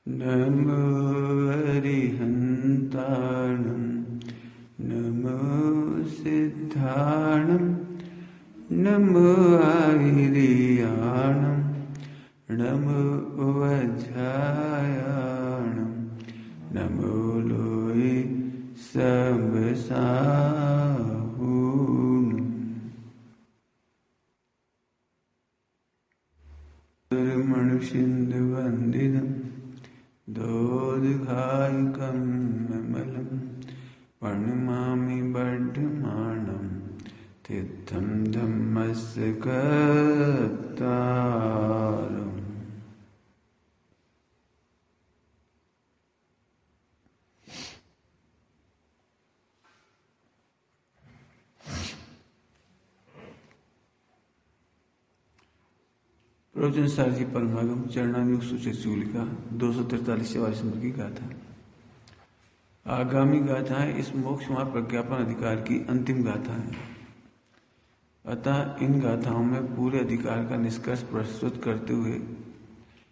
नमो अरिहन्ताणं नमो सिद्धाणं नमो आहिरियाणं नमो वज्रायाणं नमो लोये सबसाहूणं मणुषिन्दुवन्दिनं दोदुघायकं विमलं प्रणमामि वर्धमानं तीर्थं धम्मस्य कर्तारम्। प्रवचन सारजी परमागम चरणानुग सूचित चूलिका 243 नंबर की गाथा। आगामी गाथाएं इस मोक्ष मार्ग प्रज्ञापन अधिकार की अंतिम गाथा है। अतः इन गाथाओं में पूरे अधिकार का निष्कर्ष प्रस्तुत करते हुए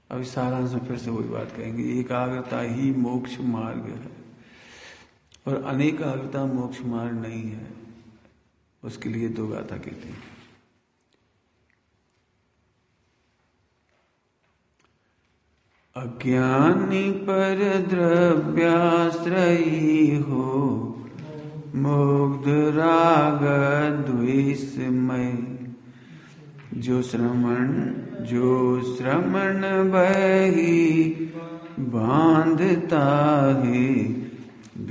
अभी सारांश में फिर से वही बात कहेंगे। एकाग्रता ही मोक्ष मार्ग है और अनेकाग्रता मोक्ष मार्ग नहीं है। उसके लिए दो गाथा कहते हैं। अज्ञानी पर द्रव्याश्रयी हो मुग्ध राग द्वेषमय जो श्रमण बही बांधता है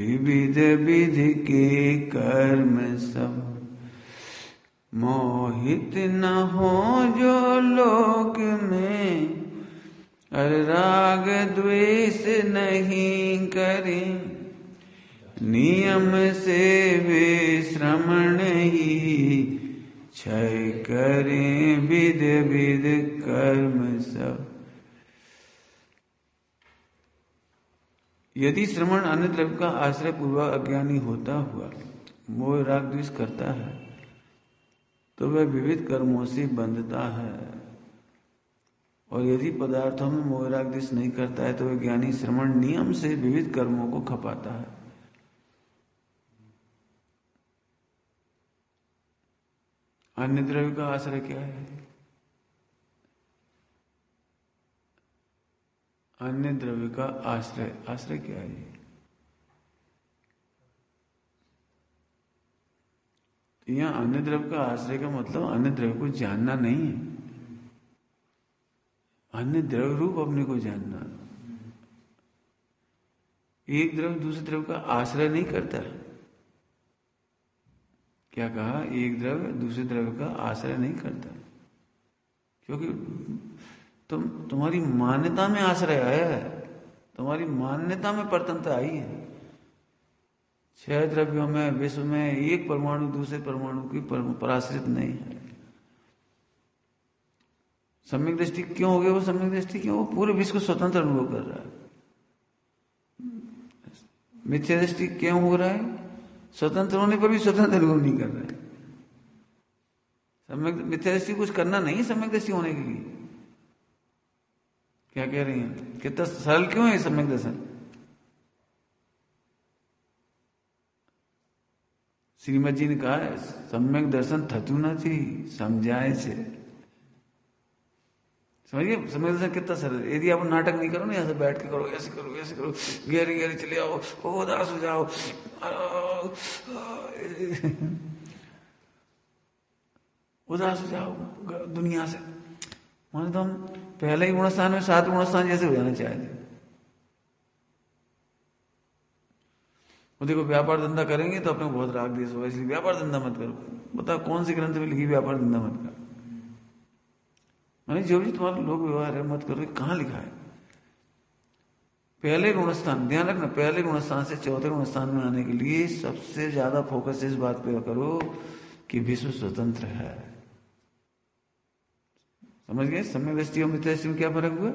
विविध विधि के कर्म सब मोहित न हो जो लोक में राग द्वेष नहीं करें नियम से वे श्रमण ही क्षय करें विध विध कर्म सब। यदि श्रमण अन्य द्रव्य का आश्रय पूर्वक अज्ञानी होता हुआ मोह राग द्वेष करता है तो वह विविध कर्मों से बंधता है, और यदि पदार्थों में मोह राग द्वेष नहीं करता है तो वह ज्ञानी श्रमण नियम से विविध कर्मों को खपाता है। अन्य द्रव्य का आश्रय क्या है? अन्य द्रव्य का आश्रय क्या है? यहाँ अन्य द्रव्य का आश्रय का मतलब अन्य द्रव्य को जानना नहीं है, अन्य द्रव्य रूप अपने को जानना। एक द्रव्य दूसरे द्रव्य का आश्रय नहीं करता। क्या कहा? एक द्रव्य दूसरे द्रव्य का आश्रय नहीं करता, क्योंकि तुम्हारी मान्यता में आश्रय आया है, तुम्हारी मान्यता में परतंत्रता आई है। 6 द्रव्यों में विश्व में एक परमाणु दूसरे परमाणु की पराश्रित नहीं है। सम्यक दृष्टि क्यों हो गया? वो सम्यक दृष्टि क्यों? वो पूरे विश्व को स्वतंत्र अनुभव कर रहा है। मिथ्या दृष्टि क्यों हो रहा है? स्वतंत्र होने पर भी स्वतंत्र अनुभव नहीं कर रहा है। सम्यक मिथ्या दृष्टि कुछ करना नहीं सम्यक दृष्टि होने के लिए। क्या कह रही हैं? कितना सरल क्यों है सम्यक दर्शन? श्रीमद जी ने कहा है सम्यक दर्शन थतु न थी समझाए से। समझिए सम्यक दर्शन कितना सरल है। यदि आप नाटक नहीं करो ना, ऐसे बैठ के करो, ऐसे करो, ऐसे करो, गहरी गहरी चले आओ, उदास हो जाओ, उदास हो जाओ दुनिया से। माने तो हम पहले ही गुणस्थान में 7 गुणस्थान जैसे हो जाना चाहते। वो देखो व्यापार धंधा करेंगे तो अपने बहुत राग देश होगा, इसलिए व्यापार धंधा मत करो। बताओ कौन सी ग्रंथ में लिखी व्यापार धंधा मत करो? माने जो भी तुम्हारा लोक व्यवहार है मत करो। कहाँ लिखा है? पहले गुणस्थान, ध्यान रखना, पहले गुणस्थान से चौथे गुणस्थान में आने के लिए सबसे ज्यादा फोकस इस बात पे करो कि विश्व स्वतंत्र है। समझ गए? सम्यक दृष्टि और मिथ्या दृष्टि में क्या फर्क हुआ?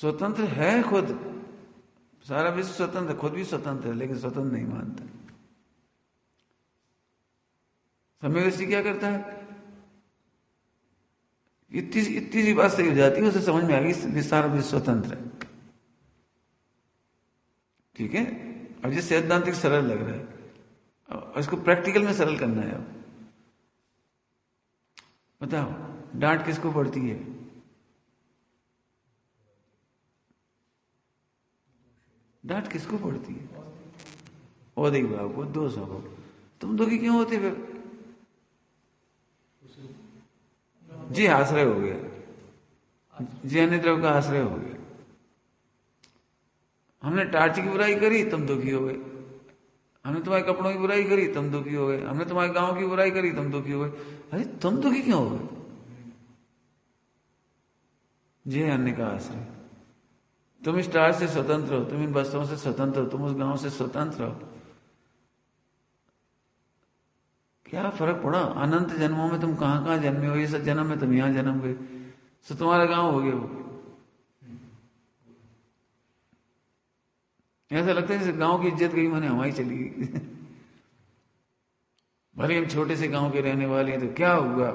स्वतंत्र है खुद, सारा विश्व स्वतंत्र, खुद भी स्वतंत्र है, लेकिन स्वतंत्र नहीं मानता। सम्यक दृष्टि क्या करता है? इतनी इतनी सी बात सही हो जाती है, उसे समझ में आ गई सारा विश्व स्वतंत्र है। ठीक है, अब ये सैद्धांतिक सरल लग रहा है, अब इसको प्रैक्टिकल में सरल करना है। अब बताओ, डांट किसको पड़ती है? डांट किसको पड़ती है? औधिक भाव को, दोषों को। तुम दुखी क्यों होते फिर? जी आश्रय हो गया, जी अन्य द्रव्य का आश्रय हो गया। हमने टार्च की बुराई करी, तुम दुखी हो गए। हमने तुम्हारे कपड़ों की बुराई करी, तुम दुखी हो गए। हमने तुम्हारे गांव की बुराई करी, तुम दुखी हो गए। अरे तुम दुखी क्यों हो गए? जी अन्य का आश्रय। तुम इस टार्च से स्वतंत्र हो, तुम इन वस्त्रों से स्वतंत्र हो, तुम उस गांव से स्वतंत्र हो। क्या फर्क पड़ा? अनंत जन्मों में तुम कहां कहां जन्मे हो, ये सब जन्म में तुम यहां जन्म गए, तो तुम्हारा गांव हो गया वो। ऐसा लगता है जैसे गांव की इज्जत गई माने हमारी चली गई। भले हम छोटे से गांव के रहने वाले हैं तो क्या हुआ,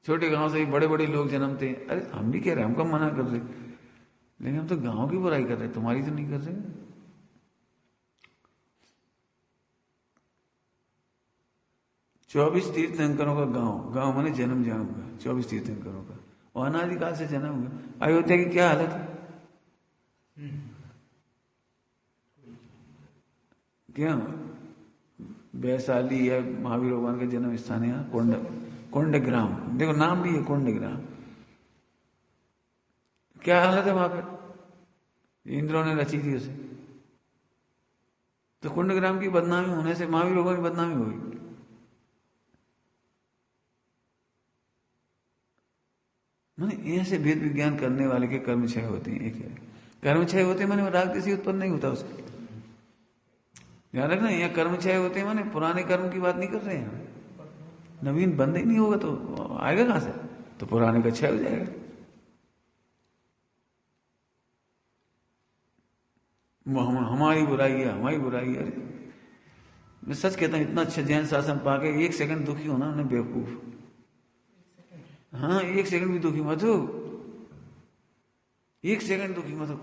छोटे गांव से ही बड़े बड़े लोग जन्मते हैं। अरे हम भी कह रहे हैं, हम कब मना कर रहे, लेकिन हम तो गांव की बुराई कर रहे, तुम्हारी तो नहीं कर रहे। 24 तीर्थंकरों का गांव, गांव माने जन्म जन्म का, 24 तीर्थंकरों का, और अनादिकाल से जन्म हुआ। अयोध्या की क्या हालत है? क्या वैशाली है महावीर भगवान का जन्म स्थान है, कुंडग्राम, देखो नाम भी है कुंडग्राम। क्या हालत है वहां पे? इंद्रों ने रची थी उसे। तो कुंडग्राम की बदनामी होने से महावीर भगवान की बदनामी होगी। मैंने ऐसे वेद विज्ञान करने वाले के कर्म क्षय होते हैं। एक है कर्म क्षय होते हैं माने राग देसी उत्पन्न नहीं होता उसका। ध्यान रखना, यहाँ कर्म क्षय होते हैं माने पुराने कर्म की बात नहीं कर रहे हैं। नवीन बंद ही नहीं होगा तो आएगा कहां से? तो पुराने का क्षय हो जाएगा। हमारी बुराई है, हमारी बुराई है। अरे मैं सच कहता हूं, इतना अच्छा जैन शासन पाके 1 सेकंड दुखी होना उन्हें बेवकूफ। हाँ 1 सेकंड भी दुखी मत हो, 1 सेकंड दुखी मत हो।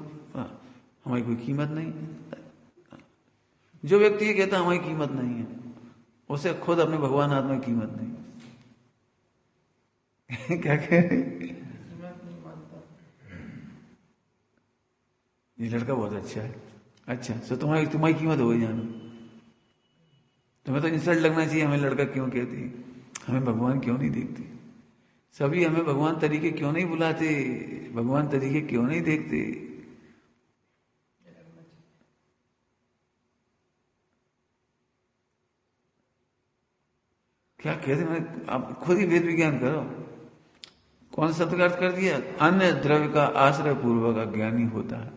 हमारी कोई कीमत नहीं। जो व्यक्ति ये कहता हमारी कीमत नहीं है, उसे खुद अपने भगवान आत्मा की कीमत नहीं। क्या कह रहे? ये लड़का बहुत अच्छा है। अच्छा तो तुम्हारी कीमत हो गई जानो। तुम्हें तो इंसल्ट लगना चाहिए, हमें लड़का क्यों कहती है, हमें भगवान क्यों नहीं देखती, सभी हमें भगवान तरीके क्यों नहीं बुलाते, भगवान तरीके क्यों नहीं देखते। क्या कहते? मैं आप खुद ही वेद विज्ञान करो। कौन सा अर्थ कर दिया? अन्य द्रव्य का आश्रय पूर्वक अज्ञानी होता है।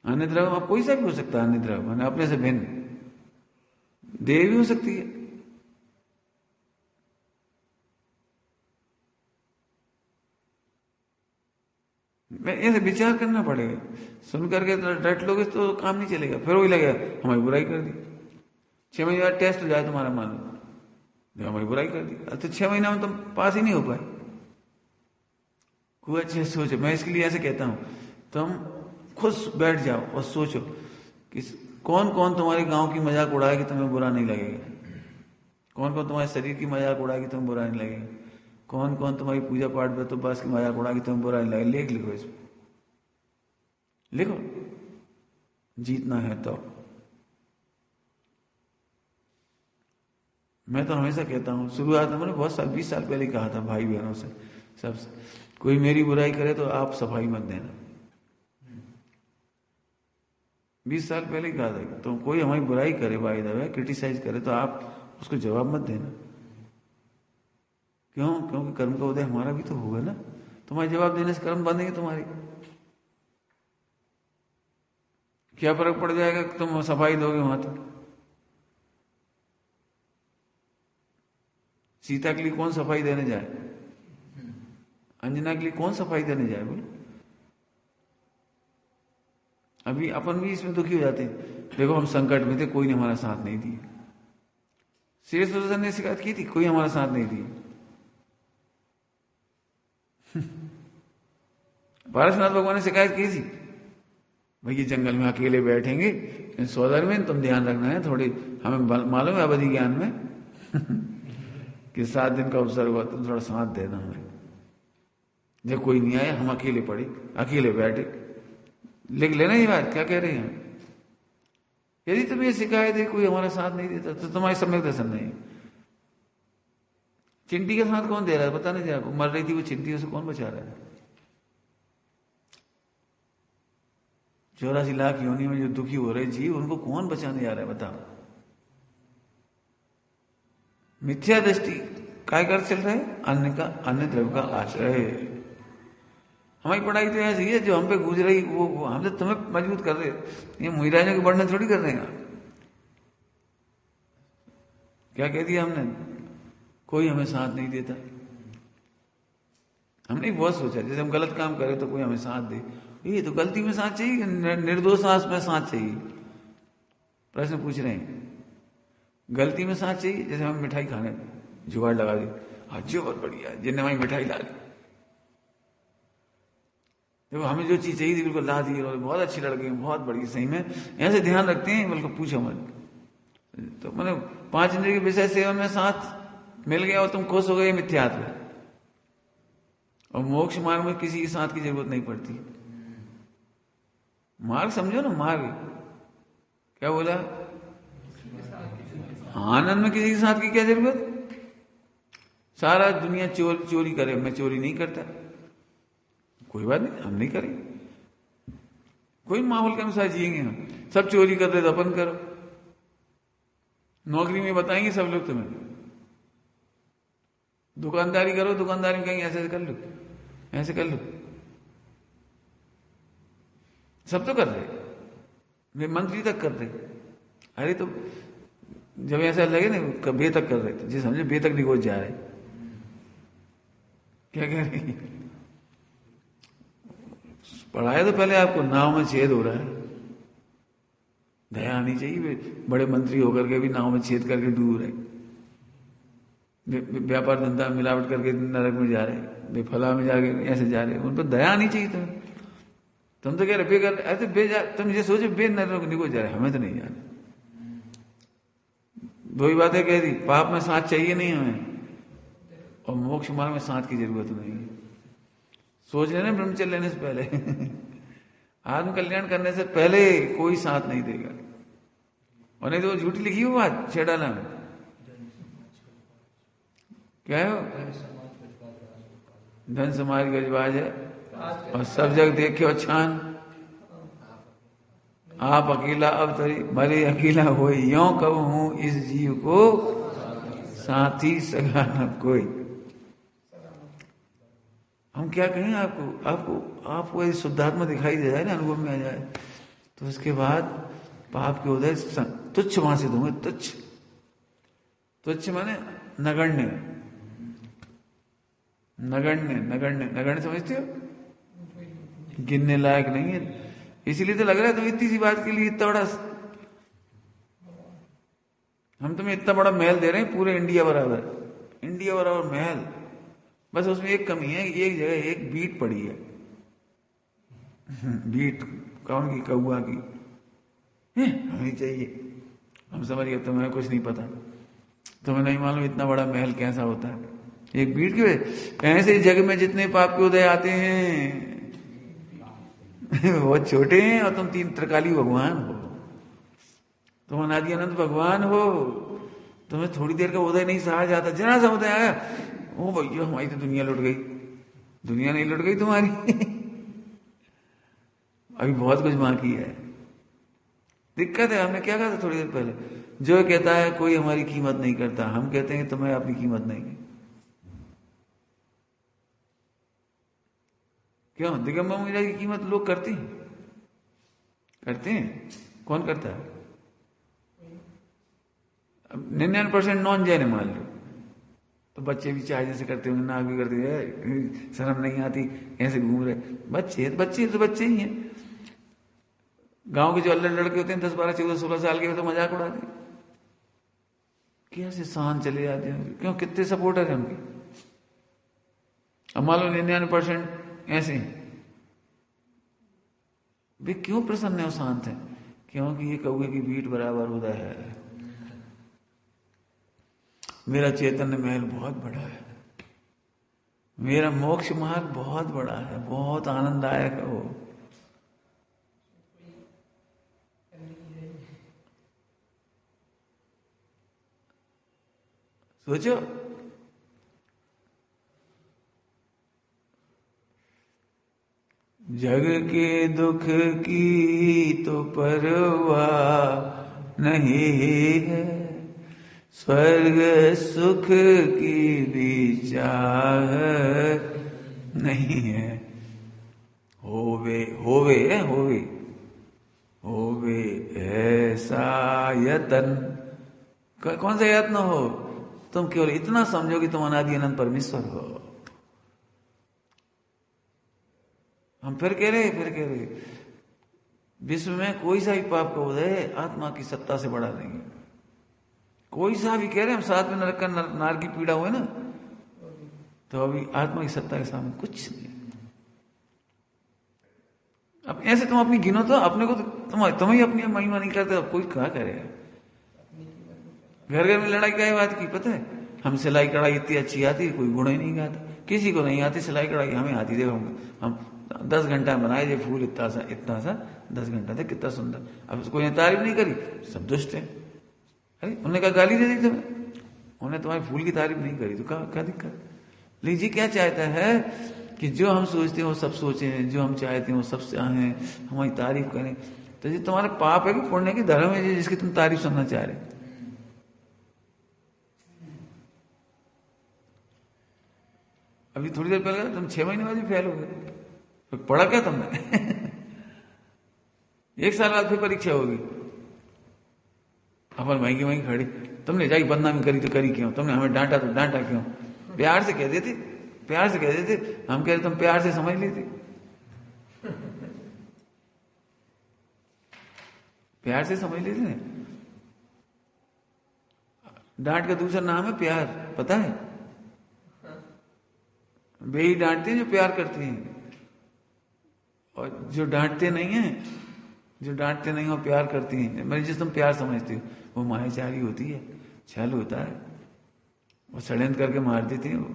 अन्य द्रव्य आप कोई सा भी हो सकता है, अन्य द्रव्य मैंने अपने से भिन्न देह भी हो सकती है। मैं ऐसे विचार करना पड़ेगा, सुन करके डट लोगे तो काम नहीं चलेगा। फिर वही लगेगा हमारी बुराई कर दी। 6 महीने बाद टेस्ट हो जाए तुम्हारा, मान लो हमारी बुराई कर दी, तो 6 महीना में तुम पास ही नहीं हो पाए। कोई अच्छे सोचो, मैं इसके लिए ऐसे कहता हूं, तुम खुद बैठ जाओ और सोचो कि कौन कौन तुम्हारे गांव की मजाक उड़ाएगी तुम्हें बुरा नहीं लगेगा, कौन कौन तुम्हारे शरीर की मजाक उड़ाएगी तुम्हें बुरा नहीं लगेगा, कौन कौन तुम्हारी पूजा पाठ में तो बस की मजाक उड़ाएगी तुम्हें बुरा नहीं लगेगा। लिखो इसमें, लिखो, जीतना है तो। मैं तो हमेशा कहता हूं, शुरुआत में मैंने बहुत साल 20 साल पहले कहा था भाई बहनों से सबसे, कोई मेरी बुराई करे तो आप सफाई मत देना। 20 साल पहले ही कहा था, तो कोई हमारी बुराई करे, बाय द वे क्रिटिसाइज करे तो आप उसको जवाब मत देना। क्यों? क्योंकि कर्म का उदय हमारा भी तो होगा ना। तुम्हारे जवाब देने से कर्म बंधेंगे तुम्हारे। क्या फर्क पड़ जाएगा कि तुम सफाई दोगे वहां तक? सीता के लिए कौन सफाई देने जाए? अंजना के लिए कौन सफाई देने जाए? बोलो। अभी अपन भी इसमें दुखी हो जाते हैं, देखो हम संकट में थे, कोई ने हमारा साथ नहीं दिया। शेष ने शिकायत की थी, कोई हमारा साथ नहीं दिया। पारसनाथ भगवान ने शिकायत की थी, भाई ये जंगल में अकेले बैठेंगे, इन सोदर में तुम ध्यान रखना है थोड़ी, हमें मालूम है अवधि ज्ञान में कि 7 दिन का अवसर हुआ, तुम थोड़ा साथ देना हमें। जब कोई नहीं आया हम अकेले पड़े, अकेले बैठे। लिख लेना ये बात, क्या कह रहे हैं। यदि तुम्हें शिकायत है कोई हमारा साथ नहीं देता तो तुम्हारी सम्यक दर्शन नहीं। चिंटी का साथ कौन दे रहा है पता नहीं, आपको मर रही थी वो चिंटी, उसे कौन बचा रहा है। 84 लाख योनि में जो दुखी हो रहे जीव, उनको कौन बचाने जा रहा है बताओ। मिथ्या दृष्टि काय कर चल रहा है, अन्य द्रव्य का आश्रय। हमारी पढ़ाई तो ऐसी है, जो हम पे गुजर रही वो हम तो तुम्हें मजबूत कर रहे, ये मुहिराजों के वर्णन थोड़ी कर रहे हैं। क्या कह दिया हमने, कोई हमें साथ नहीं देता। हमने बहुत सोचा जैसे हम गलत काम करें तो कोई हमें साथ दे, ये तो गलती में साथ चाहिए, निर्दोष में साथ चाहिए। प्रश्न पूछ रहे हैं, गलती में साथ चाहिए। जैसे हम मिठाई खाने जुगाड़ लगा दी, आज बहुत बढ़िया है, जिनने हमारी मिठाई ला दी, देखो हमें जो चीज चाहिए थी बिल्कुल ला दी, और बहुत अच्छी लड़की है, बहुत बढ़िया, सही में ऐसे ध्यान रखते हैं, बिल्कुल पूछो मत। तो मैंने 5 इंद्रिय के विषय सेवन में साथ मिल गया और तुम खुश हो गए, मिथ्यात्व है। और मोक्ष मार्ग में किसी के साथ की जरूरत नहीं पड़ती। मार्ग समझो ना, मार्ग क्या बोला, आनंद में किसी के साथ की क्या जरूरत। सारा दुनिया चोरी करे, मैं चोरी नहीं करता, कोई बात नहीं, हम नहीं करेंगे, कोई माहौल के अनुसार जिएंगे हम। सब चोरी कर रहे तो अपन करो, नौकरी में बताएंगे सब लोग तुम्हें, दुकानदारी करो, दुकानदारी में कहेंगे ऐसे कर लो, ऐसे कर लो, सब तो कर रहे, वे मंत्री तक कर रहे। अरे तो जब ऐसा लगे ना बे तक कर रहे थे, जी समझे बे तक निकोच जा रहे, क्या कह रही। पढ़ाया तो पहले आपको नाव में छेद हो रहा है, दया आनी चाहिए। बड़े मंत्री होकर के भी नाव में छेद करके डूब रहे, व्यापार धंधा मिलावट करके नरक में जा रहे, बेफला में जाके ऐसे जा रहे, उन पर दया आनी चाहिए तुम्हें। तुम तो कह रहे बेकार ऐसे तुम ये सोचो बे नरक निकल जा रहे, हमें तो नहीं जाना। 2 ही बातें कह दी, पाप में साथ चाहिए नहीं हमें, और मोक्ष मार्ग में साथ की जरूरत नहीं है। सोच लेना ब्रह्मचर्य लेने से पहले आत्म कल्याण करने से पहले कोई साथ नहीं देगा। और नहीं तो झूठी लिखी हुई बात छेड़ाना में क्या है, धन समाज गजबाज है और सब जग देखे छान, आप अकेला अब तरी भले अकेला हो, यों कब हूं इस जीव को साथी सगा न कोई। हम क्या कहें आपको यदि शुद्धात्मा दिखाई दे जाए ना, अनुभव में आ जाए, तो उसके बाद पाप के उदय तुच्छ वहां से दूंगे। तुच्छ माने नगण्य, नगण्य समझते हो, गिनने लायक नहीं है। इसीलिए तो लग रहा है तुम इतनी सी बात के लिए इतना बड़ा, हम तुम्हें इतना बड़ा महल दे रहे हैं, पूरे इंडिया बराबर महल, बस उसमें एक कमी है, एक जगह एक बीट पड़ी है। बीट कौन की, कौआ की, हमें चाहिए। हम समझ गए तुम्हें कुछ नहीं पता, तुम्हें नहीं मालूम इतना बड़ा महल कैसा होता है, एक बीट के। ऐसे जग में जितने पाप के उदय आते हैं बहुत छोटे हैं, और तुम 3 त्रिकाली भगवान हो, तुम अनादि अनंत भगवान हो, तुम्हें थोड़ी देर का उदय नहीं सहा जाता। जरा सा उदय आया, ओ भैया हमारी तो दुनिया लुट गई। दुनिया नहीं लुट गई तुम्हारी अभी बहुत कुछ बाकी है। दिक्कत है, हमने क्या कहा था थोड़ी देर पहले, जो कहता है कोई हमारी कीमत नहीं करता, हम कहते हैं तुम्हें अपनी कीमत नहीं है। क्यों, दिगंबर महाराज की कीमत लोग करते हैं, कौन करता है? 99% नॉन जैन मान लो, तो बच्चे भी चाहे जैसे करते होंगे, नाक भी करते हैं, शर्म नहीं आती, ऐसे घूम रहे। बच्चे ही हैं। गांव के जो अल्लड़ लड़के होते हैं 10, 12, 14, 16 साल के, तो मजाक उड़ाते हैं, कैसे शान चले जाते हैं। क्यों, कितने सपोर्टर हैं उनके। अब मान लो 99% ऐसे ही, वे क्यों प्रसन्न है और शांत है? क्योंकि ये कौए की बीट बराबर उदय है। मेरा चैतन्य महल बहुत बड़ा है, मेरा मोक्ष मार्ग बहुत बड़ा है, बहुत आनंददायक है वो। सोचो, जग के दुख की तो परवाह नहीं है, स्वर्ग सुख की भी चाह नहीं है। होवे होवे होवे होवे ऐसा यतन, कौन सा यत्न हो? तुम केवल इतना समझो कि तुम अनादि अनंत परमेश्वर हो। हम फिर कह रहे विश्व में कोई सा भी पाप का उदय आत्मा की सत्ता से बड़ा नहीं है। कोई सा भी कह रहे हम साथ में नरक का नार की पीड़ा हुए ना, तो अभी आत्मा की सत्ता के सामने कुछ नहीं। अब ऐसे तुम अपनी गिनो तो अपने को, तुम ही अपनी महिमा नहीं करते, कोई क्या करेगा? घर घर में लड़ाई क्या बात की पता है? हम सिलाई कढ़ाई इतनी अच्छी आती, कोई गुण ही नहीं आता, किसी को नहीं आती सिलाई कढ़ाई, हमें आती। देखो हम 10 घंटा बनाए ये फूल इतना सा 10 घंटा थे, कितना सुंदर। अब कोई ने तारीफ नहीं करी, सब दुष्ट है। अरे उन्होंने कहा गाली दे दी तुम्हें, उन्होंने तुम्हारे फूल की तारीफ नहीं करी, तो क्या दिक्कत? लीजिए क्या चाहता है कि जो हम सोचते हैं वो सब सोचें, जो हम चाहते हैं वो सब चाहें, हमारी तारीफ करें। तो ये तुम्हारा पाप है कि पुण्य की धर्म है जिसकी तुम तारीफ सुनना चाह रहे? अभी थोड़ी देर पहले तुम 6 महीने बाद भी फेल हो गए, तो पढ़ा क्या तुमने? 1 साल बाद फिर परीक्षा होगी, अपन वहीं खड़ी, तुमने जाके बदनामी करी तो करी क्यों? तुमने हमें डांटा तो डांटा क्यों? प्यार से कह देते, प्यार से कह देते, हम कह रहे तुम प्यार से समझ लेते। प्यार से समझ लेते। डांट का दूसरा नाम है प्यार, पता है? वे ही डांटते हैं जो प्यार करते हैं, और जो डांटते नहीं है, जो डांटते नहीं हो प्यार करती हैं, मेरे जिस तुम प्यार समझते हो वो मायाचारी होती है, छल होता है, वो षड्यंत्र करके मार देती है। वो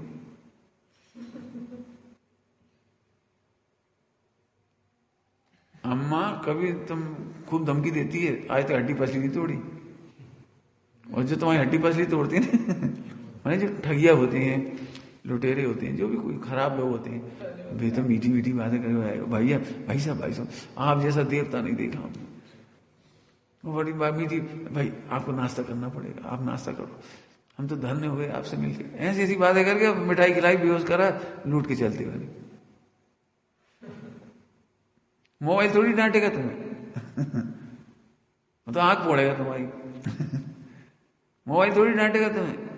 अम्मा कभी तुम खूब धमकी देती है, आज तक हड्डी पसली नहीं तोड़ी, और जो तुम्हारी हड्डी पसली तोड़ती है ना, मैंने जो ठगिया होती हैं, लुटेरे होते हैं, जो भी कोई खराब लोग होते हैं, वे तो मीठी मीठी बातें करे, भाई साहब आप जैसा देवता नहीं देखा हमने। वो बड़ी बात मीठी, भाई आपको नाश्ता करना पड़ेगा, आप नाश्ता करो, हम तो धन्य हुए आपसे मिलके। ऐसी ऐसी बातें करके मिठाई खिलाई, बेहोश करा, लूट के चलते वाली। मोबाइल थोड़ी डांटेगा तुम्हें, तो आंख फोड़ेगा तुम्हारी। मोबाइल थोड़ी डांटेगा तुम्हें,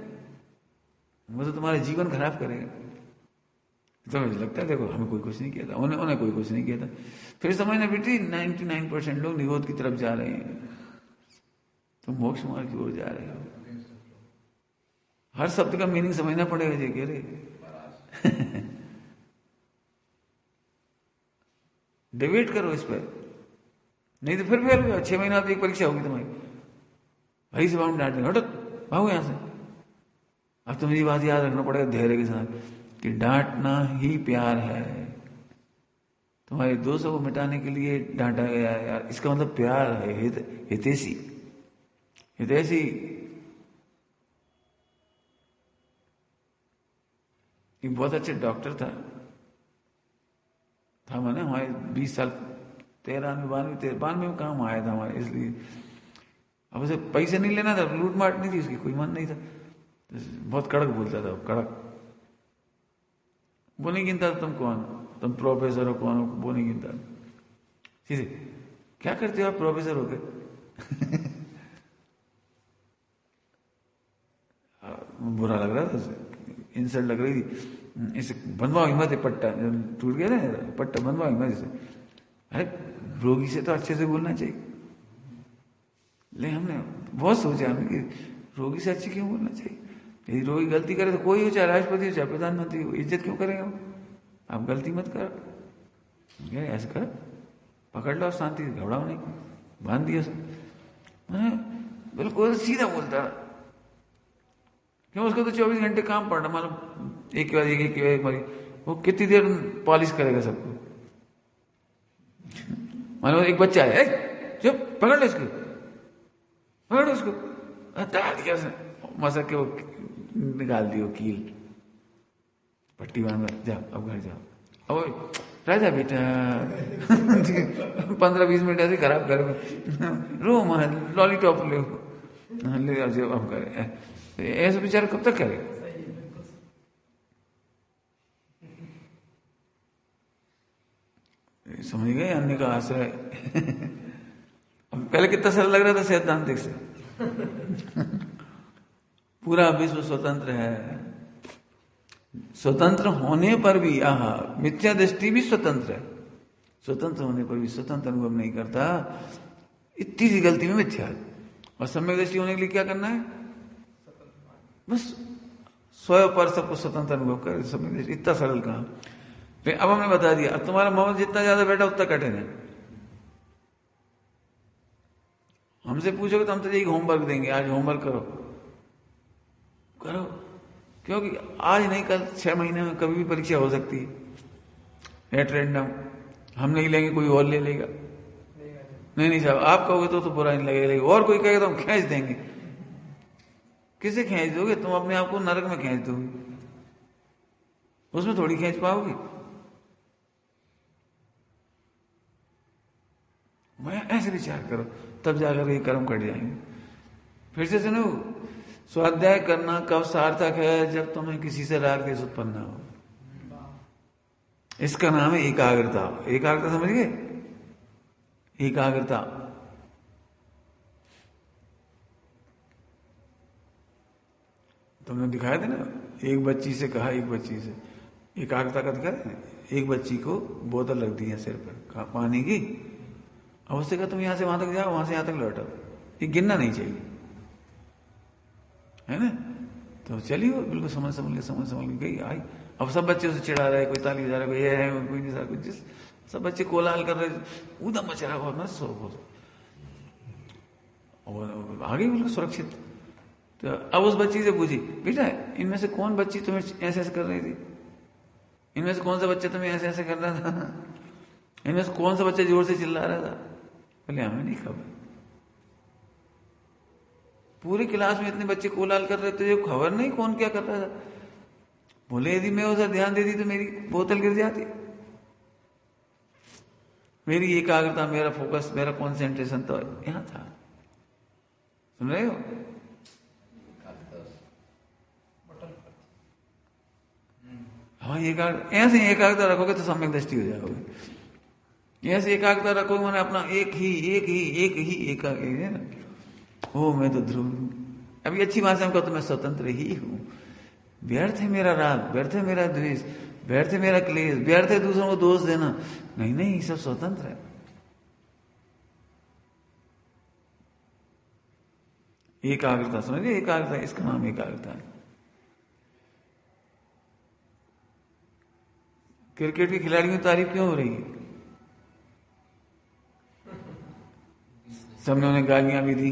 वो तो तुम्हारा जीवन खराब करेगा। तो मुझे लगता है देखो हमें कोई कुछ नहीं किया था, उन्हें कोई कुछ नहीं किया था। फिर समझना बेटी 99% लोग निरोध की तरफ जा रहे हैं, तुम मोक्ष मार्ग की ओर जा रहे हो। हर शब्द का मीनिंग समझना पड़ेगा जी, कह रहे डिबेट करो इस पर, नहीं तो फिर फेल हो जाओ। 6 महीना बाद एक परीक्षा होगी तुम्हारी, भाई से बाउंड डांट देंगे, हटो भागो यहां से। अब तुम्हें ये बात याद रखना पड़ेगा धैर्य के साथ कि डांटना ही प्यार है। तुम्हारे दोषों को मिटाने के लिए डांटा गया है यार, इसका मतलब प्यार है, हितैषी। हितैषी एक बहुत अच्छे डॉक्टर था मैंने हमारे 20 साल 93 में काम आया था हमारे, इसलिए अब उसे पैसे नहीं लेना था, लूट माट नहीं थी उसकी, कोई मन नहीं था, बहुत कड़क बोलता था, कड़क। वो नहीं गिनता तुम कौन, तुम प्रोफेसर हो कौन हो, वो नहीं गिनता। सीधे क्या करते हो आप प्रोफेसर हो गए? बुरा लग रहा था उसे, इंसल्ट लग रही थी। इसे बनवाओ हिम्मत है, पट्टा टूट गया ना, पट्टा बनवाओ हिम्मत से। अरे रोगी से तो अच्छे से बोलना चाहिए, लेकिन हमने बहुत सोचा हमने कि रोगी से अच्छे क्यों बोलना चाहिए। यदि रोगी गलती करे तो कोई हो, चाहे राष्ट्रपति हो चाहे प्रधानमंत्री हो, इज्जत क्यों करेगा वो? आप गलती मत कर, ऐसे कर, पकड़ लो शांति से, घबराओ नहीं, बांध दिया सब। बिल्कुल सीधा बोलता, क्यों? उसको तो 24 घंटे काम पड़ रहा, मालूम, एक के बाद एक बार, वो कितनी देर पॉलिश करेगा सबको। मालूम एक बच्चा है, चुप, पकड़ लो इसको, पकड़ लो उसको, दिया उसने, मसक के वो निकाल दियो कील, पट्टी बांध, जाओ अब घर जाओ। अब राजा बेटा 15-20 मिनट ऐसे खराब कर, रो मत, लॉलीटॉप ले ले, अब करे ऐसे बेचारा कब तक करेगा? समझ गए? अन्य का आश्रय। पहले कितना सरल लग रहा था सैद्धांतिक से, पूरा विश्व स्वतंत्र है, स्वतंत्र होने पर भी, आहा, मिथ्या दृष्टि भी स्वतंत्र है, स्वतंत्र होने पर भी स्वतंत्र अनुभव नहीं करता, इतनी सी गलती में मिथ्या। और सम्यक दृष्टि होने के लिए क्या करना है? बस स्वयं पर सबको स्वतंत्र अनुभव कर, सम्यक दृष्टि। इतना सरल कहा। फिर अब हमने बता दिया, अब तुम्हारा मन जितना ज्यादा बैठा उतना कठिन है। हमसे पूछोगे तो हम तो यही होमवर्क देंगे, आज होमवर्क करो, करो, क्योंकि आज नहीं कल 6 महीने में कभी भी परीक्षा हो सकती है, एट रैंडम। हम नहीं लेंगे, कोई और ले लेगा। नहीं साहब, आप कहोगे तो बुरा नहीं लगेगा, और कोई कहेगा तो हम खींच देंगे। किसे खींच दोगे? तुम अपने आप को नरक में खींच दोगे, उसमें थोड़ी खींच पाओगे। मैं ऐसे विचार करो, तब जाकर ये कर्म कट जाएंगे। फिर से सुनो, स्वाध्याय करना कब सार्थक है? जब तुम्हें किसी से राग द्वेष उत्पन्न हो। इसका नाम है एकाग्रता। एकाग्रता समझ गए? एकाग्रता। तुमने दिखाया था ना, एक बच्ची से कहा, एक बच्ची से एकाग्रता का दिखाया था। एक बच्ची को बोतल रख दी है सिर पर पानी की, अब उससे कहा तुम यहां से वहां तक जाओ, वहां से यहां तक लौटो, ये गिनना नहीं चाहिए, है ना? तो चलिए वो बिल्कुल समझ के गई, आई। अब सब बच्चे उसे चिढ़ा रहे, कोई ताली बजा रहा है, कोई ये है, कोई नहीं, कुछ जिस सब बच्चे कोलाहल कर रहे, ऊधम मच रहा है, सो और आ गई बिल्कुल सुरक्षित। तो अब उस बच्ची से पूछी, बेटा इनमें से कौन बच्ची तुम्हें ऐसे ऐसे कर रही थी? इनमें से कौन सा बच्चा तुम्हें ऐसे ऐसे कर रहा था? इनमें से कौन सा बच्चा जोर से चिल्ला रहा था? बोले हमें नहीं खबर, पूरी क्लास में इतने बच्चे कोलाहल कर रहे थे, खबर नहीं कौन क्या कर रहा था। बोले यदि मैं उसे ध्यान देती तो मेरी बोतल गिर जाती। मेरी एकाग्रता, मेरा फोकस, मेरा कॉन्सेंट्रेशन तो यहां था। सुन रहे हो? हाँ, ऐसे एकाग्रता रखोगे तो सम्यक दृष्टि हो जाओगे। ऐसे एकाग्रता रखोगे मैंने अपना एक ही है ना, ओ मैं तो ध्रुव। अभी अच्छी भाषा में कहता तो मैं स्वतंत्र ही हूं। व्यर्थ है मेरा राग, व्यर्थ है मेरा द्वेष, व्यर्थ है मेरा क्लेश, व्यर्थ है दूसरों को दोष देना। नहीं, सब स्वतंत्र है। एकाग्रता समझिए, एकाग्रता, इसका नाम एकाग्रता है। क्रिकेट के खिलाड़ियों की तारीफ क्यों हो रही है? सबने उन्हें गालियां भी दी,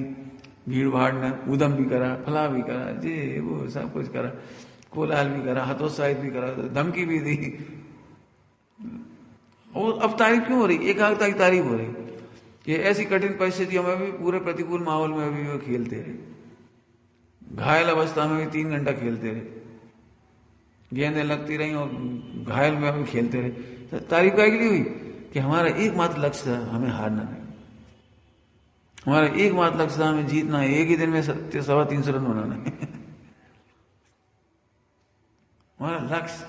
भीड़ भाड़ ने उदम भी करा, फला भी करा, जी वो सब कुछ करा, कोलाहल भी करा, हतोत्साहित भी करा, धमकी भी दी। और अब तारीफ क्यों हो रही? एकाग्रता की तारीफ हो रही। ये ऐसी कठिन परिस्थितियों में भी, पूरे प्रतिकूल माहौल में भी वो खेलते रहे, घायल अवस्था में भी 3 घंटा खेलते रहे, गेंदें लगती रही और घायल में भी खेलते रहे। तो तारीफ क्या के लिए हुई? कि हमारा एकमात्र लक्ष्य था हमें हारना नहीं, हमारा एकमात्र लक्ष्य था हमें जीतना है, एक ही दिन में 350 रन बनाना है। हमारा लक्ष्य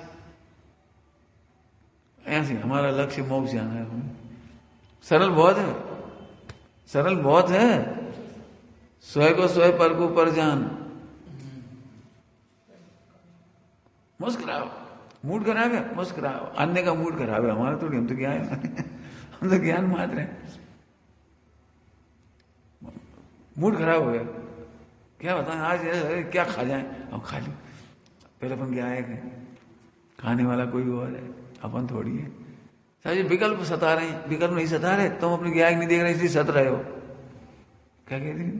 ऐसे, हमारा लक्ष्य मोक्ष जाना है। सरल बहुत है, सरल बहुत है। स्वयं को स्वयं, पर को पर जान। मुस्कुराओ, मूड खराब है, मुस्कुराओ। अन्य का मूड खराब है, हमारा थोड़ी, हम तो ज्ञान हम तो ज्ञान मात्र हैं। मूड खराब हो गया, क्या बताएं आज क्या खा जाए, हम खा ली। पहले अपन क्या आए, खाने वाला कोई और है, अपन थोड़ी है। साहब ये विकल्प सता रहे हैं, विकल्प नहीं सता रहे, तुम अपनी ज्ञान नहीं देख रहे इसलिए सत रहे हो। क्या कह रही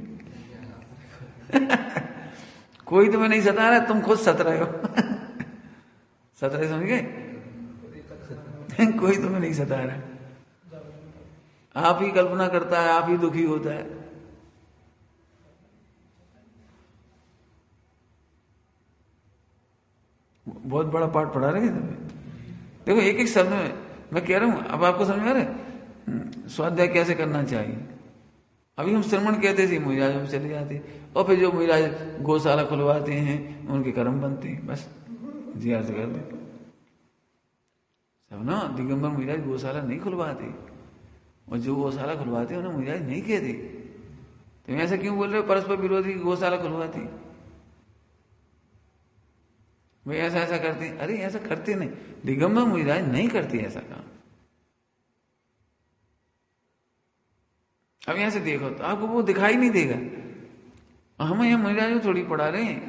कोई तुम्हें नहीं सता रहा, तुम खुद सत रहे हो। सत रहे समझ गए? कोई तुम्हें नहीं सता रहा, आप ही कल्पना करता है, आप ही दुखी होता है। बहुत बड़ा पाठ पढ़ा रहे हैं तुम्हें। देखो एक एक शब्द में मैं कह रहा हूं, अब आपको समझ में आ रहा है स्वाध्याय कैसे करना चाहिए। अभी हम श्रवण कहते थे, मुहिराज हम चले जाते, और फिर जो मुहिराज गौशाला खुलवाते हैं उनके कर्म बनते हैं, बस जी अर्ज कर दे सब ना। दिगंबर मुहिराज गौशाला नहीं खुलवाते, और जो गौशाला खुलवाते उन्हें मुहिराज नहीं कहते। तुम ऐसा क्यों बोल रहे हो परस्पर विरोधी गौशाला खुलवाती, वे ऐसा ऐसा करते हैं? अरे ऐसा करते नहीं, दिगंबर मुहिराज नहीं करते ऐसा काम। अब यहां से देखो तो आपको वो दिखाई नहीं देगा। हम यहाँ मुहिराज को थोड़ी पढ़ा रहे हैं,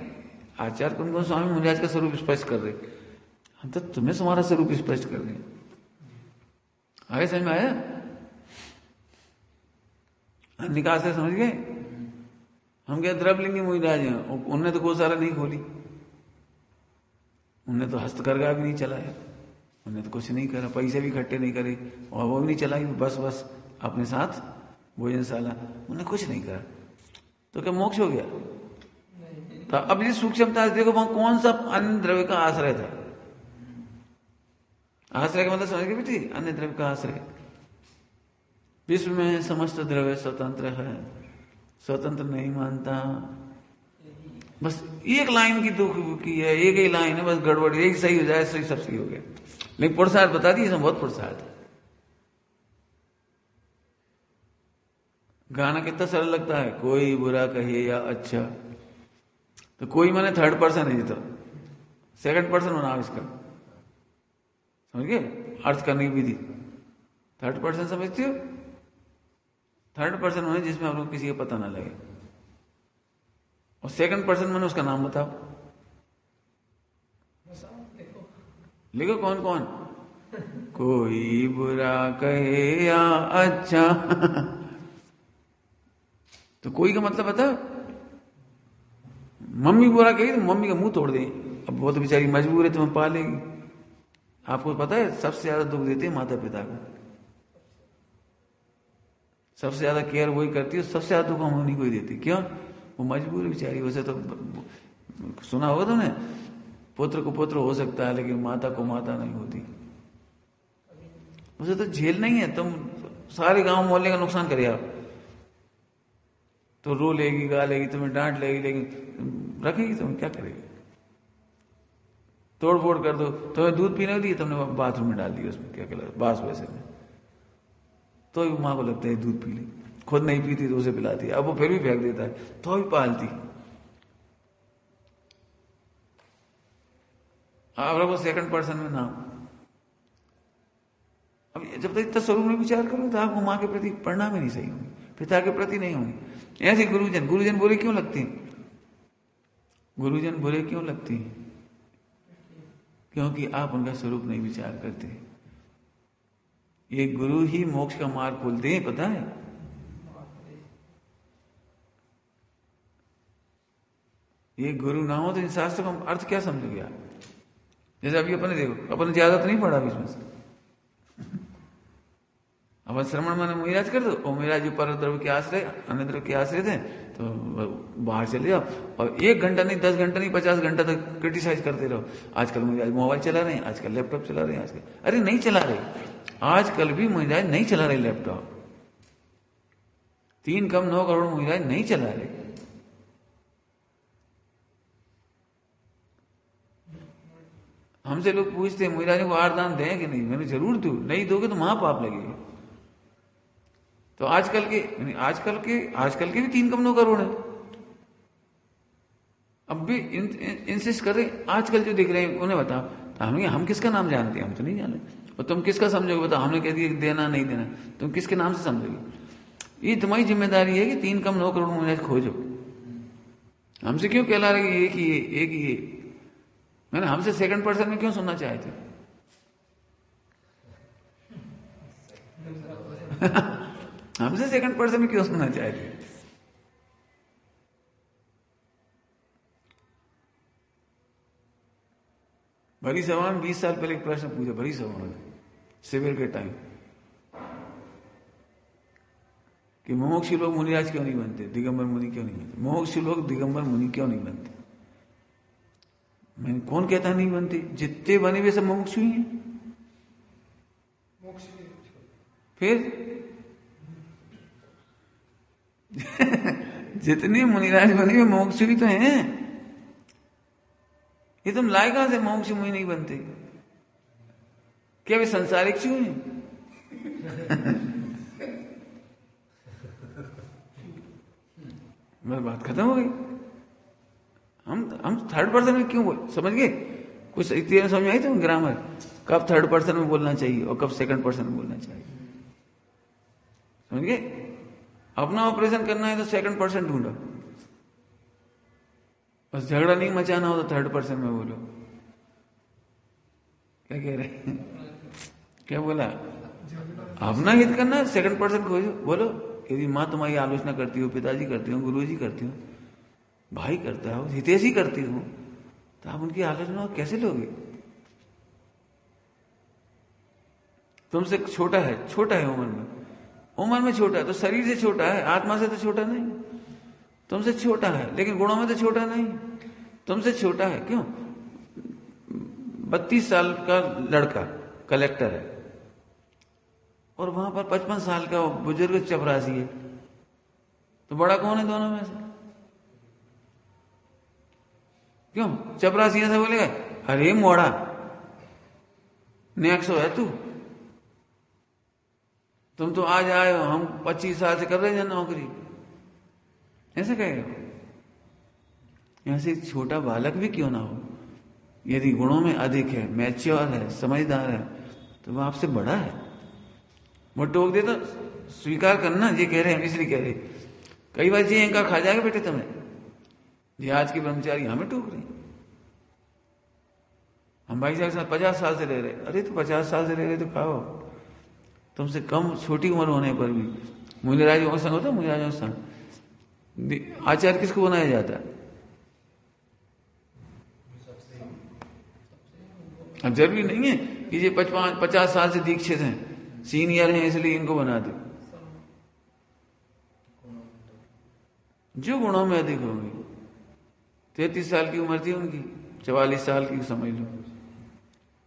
आचार्य कुंदन स्वामी मुहिराज का स्वरूप स्पष्ट कर रहे, हम तो तुम्हें तुम्हारा स्वरूप स्पष्ट कर रहे हैं। आगे समझ में आया? निकास से समझ गए? हम क्या द्रवलिंगी मुहिराज हैं, उनने तो गौशाला नहीं खोली, उन्हें तो हस्तकरघा भी नहीं चलाया, उन्हें तो कुछ नहीं करा, पैसे भी इकट्ठे नहीं करे, और वो भी नहीं चलाई, बस अपने साथ भोजनशाला, उन्हें कुछ नहीं करा। तो क्या मोक्ष हो गया? तो अब ये सूक्ष्मता देखो, वहां कौन सा अन्य द्रव्य का आश्रय था। आश्रय का मतलब समझ गए बेटी, अन्य द्रव्य का आश्रय। विश्व में समस्त द्रव्य स्वतंत्र है, स्वतंत्र नहीं मानता। बस एक लाइन की दुख की है, एक ही लाइन है, बस गड़बड़, एक सही हो जाए सही, सब सही हो गया। लेकिन पुरुषार्थ बता दी, इसमें बहुत पुरुषार्थ है। गाना कितना सरल लगता है, कोई बुरा कहे या अच्छा, तो कोई माने थर्ड पर्सन है, तो सेकंड पर्सन बनाओ इसका, समझ गए अर्थ करने की विधि। थर्ड पर्सन समझते हो? थर्ड पर्सन होने जिसमें आप लोग किसी का पता ना लगे, और सेकंड पर्सन मैंने उसका नाम बताओ, लिखो कौन कौन। कोई बुरा कहे या अच्छा। तो कोई का मतलब बताओ। मम्मी बुरा कही तो मम्मी का मुंह तोड़ दे, अब वो तो बेचारी मजबूर है, तुम्हें पालेगी। आपको पता है सबसे ज्यादा दुख देते हैं माता पिता को, सबसे ज्यादा केयर वही करती है, सबसे ज्यादा दुख हम उन्हीं को ही देती। क्यों? वो मजबूर है बेचारी। वैसे तो सुना होगा तुमने, पुत्र को पुत्र हो सकता है लेकिन माता को माता नहीं होती। उसे तो झेल नहीं है, तुम सारे गांव मोहल्ले का नुकसान करे आप तो रो लेगी, गा लेगी, तुम्हें डांट लेगी, लेकिन रखेगी तुम्हें, क्या करेगी? तोड़ फोड़ कर दो, तुम्हें दूध पीने दिए, तुमने बाथरूम में डाल दिया उसमें, क्या कहला बास वैसे में, तो भी माँ को लगता है दूध पी ले, खुद नहीं पीती तो उसे पिलाती है, अब वो फिर भी फेंक देता है तो भी पालती। अब रखो सेकंड पर्सन में नाम। अब जब तक इतना स्वरूप में विचार करो तो आपको माँ के प्रति परिणाम ही नहीं सही होंगे, पिता के प्रति नहीं होंगे। ऐसे गुरुजन बुरे क्यों लगते हैं? गुरुजन बुरे क्यों लगते हैं? क्योंकि आप उनका स्वरूप नहीं विचार करते। ये गुरु ही मोक्ष का मार्ग खोलते हैं, पता है? ये गुरु ना हो तो इन शास्त्र का अर्थ क्या समझोगे आप? जैसे अभी अपने देखो, अपने ज्यादा तो नहीं पढ़ा इसमें से, अपन श्रवण माने मुहिराज कर दो, और मुहिराज पर द्रव्य के आश्रय, अन्य द्रव्य के आश्रय थे, तो बाहर चले जाओ और 1 घंटा नहीं, 10 घंटा नहीं, 50 घंटा तक क्रिटिसाइज करते रहो। आजकल मुहिराज मोबाइल चला रहे हैं, आजकल लैपटॉप चला रहे हैं, आजकल अरे नहीं चला रहे, आजकल भी मुहिराज नहीं चला रहे लैपटॉप। 3 कम 9 करोड़ मुहिराज नहीं चला रहे। हमसे लोग पूछते हैं मुहिराज को आरदान दें कि नहीं, मैंने जरूर दो, नहीं दोगे तो महापाप लगेगा। तो आजकल के भी 3 कम 9 करोड़ है। अब भी इंसिस्ट कर रहे, आजकल जो दिख रहे हैं उन्हें बताओ, तो हम किसका नाम जानते हैं? हम तो नहीं जाने। और तुम किसका समझोगे? बताओ, हमने कह दिया देना नहीं देना, तुम किसके नाम से समझोगे? ये तुम्हारी जिम्मेदारी है कि 3 कम 9 करोड़ मुहिराज खोजो। हमसे क्यों कहला रहे एक ही मैंने हमसे सेकंड पर्सन में क्यों सुनना चाहे थे? हमसे सेकंड पर्सन में क्यों सुनना चाहे थे? भरी सभा में 20 साल पहले एक प्रश्न पूछा, भरी सभा में शिविर के टाइम, कि मोक्षी लोग मुनिराज क्यों नहीं बनते, दिगंबर मुनि क्यों नहीं बनते, मोक्षी लोग दिगंबर मुनि क्यों नहीं बनते? मैंने कौन कहता नहीं बनते? जितने बने वे सब मोक्षी ही हैं। फिर जितने मुनिराज बने वे मोक्षी भी तो हैं। ये तुम लाए कहां से मोक्ष मुनि नहीं बनते? क्या वे संसारिक क्यों हैं? मेरी बात खत्म हो गई। हम थर्ड पर्सन में क्यों बोल, समझ गए? कुछ इतनी समझ में आई तो ग्रामर, कब थर्ड पर्सन में बोलना चाहिए और कब सेकंड पर्सन में बोलना चाहिए, समझ गए? अपना ऑपरेशन करना है तो सेकंड पर्सन ढूंढो, बस झगड़ा नहीं मचाना हो तो थर्ड पर्सन में बोलो। क्या कह रहे हैं? क्या बोला? अपना हित करना है, सेकंड पर्सन खोजो, बोलो। यदि माँ तुम्हारी आलोचना करती हो, पिताजी करती हो, गुरुजी करती हो, भाई करता हो, हितेशी करती हो, तो आप उनकी आलोचना कैसे लोगे? तुमसे छोटा है उम्र में छोटा है, तो शरीर से छोटा है, आत्मा से तो छोटा नहीं। तुमसे छोटा है लेकिन गुणों में तो छोटा नहीं, तुमसे छोटा है। क्यों? 32 साल का लड़का कलेक्टर है और वहां पर 55 साल का बुजुर्ग चपरासी है, तो बड़ा कौन है दोनों में से? क्यों? चपरासी ऐसा बोलेगा, अरे मोड़ा नेक्सो है तू, तुम तो आज आए हो, हम 25 साल से कर रहे हैं नौकरी, ऐसा कहेगा। यहां से छोटा बालक भी क्यों ना हो, यदि गुणों में अधिक है, मैच्योर है, समझदार है, तो वह आपसे बड़ा है। वो टोक दे तो स्वीकार करना, ये कह रहे हैं इसलिए कह रहे। कई बार जी इनका खा जाएगा बेटे तुम्हें, ये आज के ब्रह्मचारी हमें टोक रहे। हम भाई साहब के साथ 50 साल से रह रहे, अरे तो 50 साल से रह रहे तो खाओ। तुमसे कम छोटी उम्र होने पर भी मूल्यराज संघ होता है, मूल्यराज संघ आचार्य किसको बनाया जाता है? अब जरूरी नहीं है कि ये 50 साल से दीक्षित हैं, सीनियर हैं इसलिए इनको बना दे। जो गुणों में अधिक होंगे, 33 साल की उम्र थी उनकी, 44 साल की समझ लो,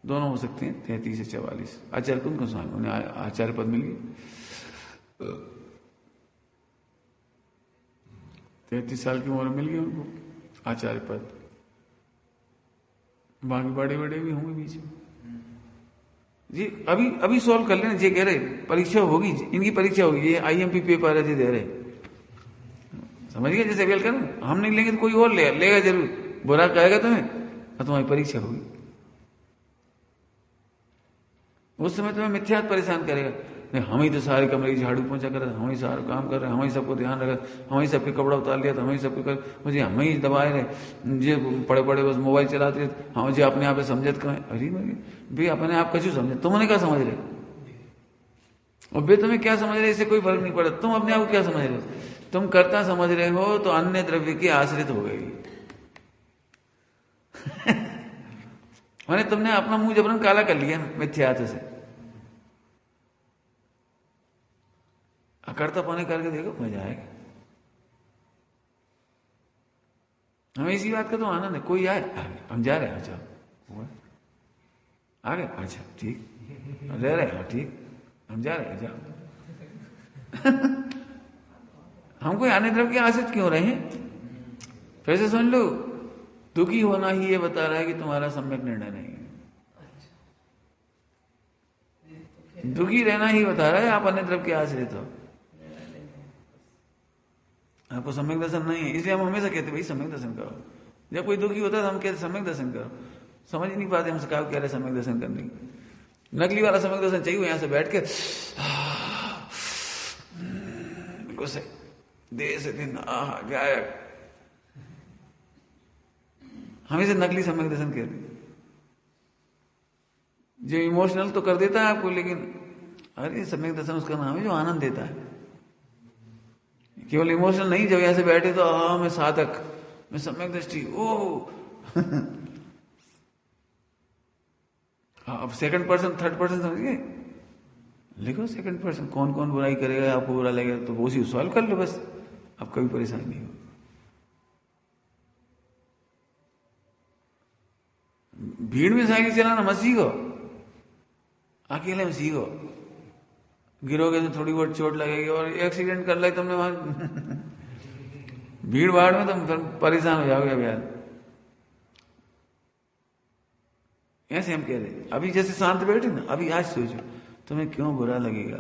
दोनों हो सकते हैं 33 से 44। आचार्य को उनको समझ, उन्हें आचार्य पद मिल गई, 33 साल की उम्र मिल गई उनको आचार्य पद। बाकी बड़े बड़े भी होंगे बीच में जी। अभी सॉल्व कर लेना, जे कह रहे परीक्षा होगी, इनकी परीक्षा होगी, ये IMP पेपर है दे रहे, समझ गए? जैसे वेल कर हम नहीं लेंगे तो कोई और लेगा जरूर, बुरा कहेगा तुम्हें और तुम्हारी परीक्षा होगी। उस समय तुम्हें मिथ्यात परेशान करेगा, नहीं हम ही तो सारे कमरे की झाड़ू पोंछा कर रहे, हम ही सारा काम कर रहे, हम ही सबको ध्यान रखा, हम ही सबके कपड़ा उतार लिया, तो हम ही सबके कर, मुझे हम ही दबाए रहे, जे पड़े पड़े बस मोबाइल चलाते रहे, हम मुझे अपने आप समझत कहें। अरे भाई अपने आप कचू समझे, तुमने क्या समझ रहे? और बे तुम्हें क्या समझ रहे, इससे कोई फर्क नहीं पड़ा। तुम अपने आप को क्या समझ रहे हो? तुम कर्ता समझ रहे हो तो अन्य द्रव्य की आश्रित हो गई। मैंने तुमने अपना मुंह जबरन काला कर लिया मिथ्यात्व से। अकर्ता पाने करके देखो, मजा आएगा। हमें इसी बात का तो आनंद है। कोई आए, हम जा रहे हैं, अच्छा आ गए, अच्छा ठीक, रह रहे हैं, ठीक, हम जा रहे हैं, जाओ। हम कोई आने द्रव्य के आश्रित क्यों रहे हैं? फिर से सुन लो, दुखी होना ही ये बता रहा है कि तुम्हारा सम्यक निर्णय नहीं है। दुखी रहना ही बता रहा है आप अन्य द्रव्य के आश्रित हो, आपको सम्यक दर्शन नहीं है। इसलिए हम हमेशा कहते भाई सम्यक दर्शन करो। जब कोई दुखी होता है तो हम कहते सम्यक दर्शन करो। समझ नहीं पाते हम कहा कह रहे सम्यक दर्शन करने की। नकली वाला सम्यक दर्शन चाहिए, यहां से बैठ के गुस्से देह से दिन गायक, हमें से नकली सम्यक दर्शन कहते। जो इमोशनल तो कर देता है आपको, लेकिन अरे सम्यक दर्शन उसका नाम है जो आनंद देता है। केवल इमोशनल नहीं, जब ऐसे बैठे तो मैं साधक, मैं सम्यक दृष्टि, ओ अब सेकंड पर्सन थर्ड पर्सन समझिए, लिखो सेकंड पर्सन, कौन कौन बुराई करेगा, आपको बुरा लगेगा तो वो उसी सॉल्व कर लो बस, अब कभी परेशानी नहीं हो। भीड़ में साइकिल चलाना मत सीखो, अकेले में सीखो। गिरोगे तो थोड़ी बहुत चोट लगेगी और एक्सीडेंट कर ले तुमने वहां भीड़ भाड़ में, तुम फिर परेशान हो जाओगे। यार ऐसे हम कह रहे, अभी जैसे शांत बैठे ना, अभी आज सोचो तुम्हें क्यों बुरा लगेगा,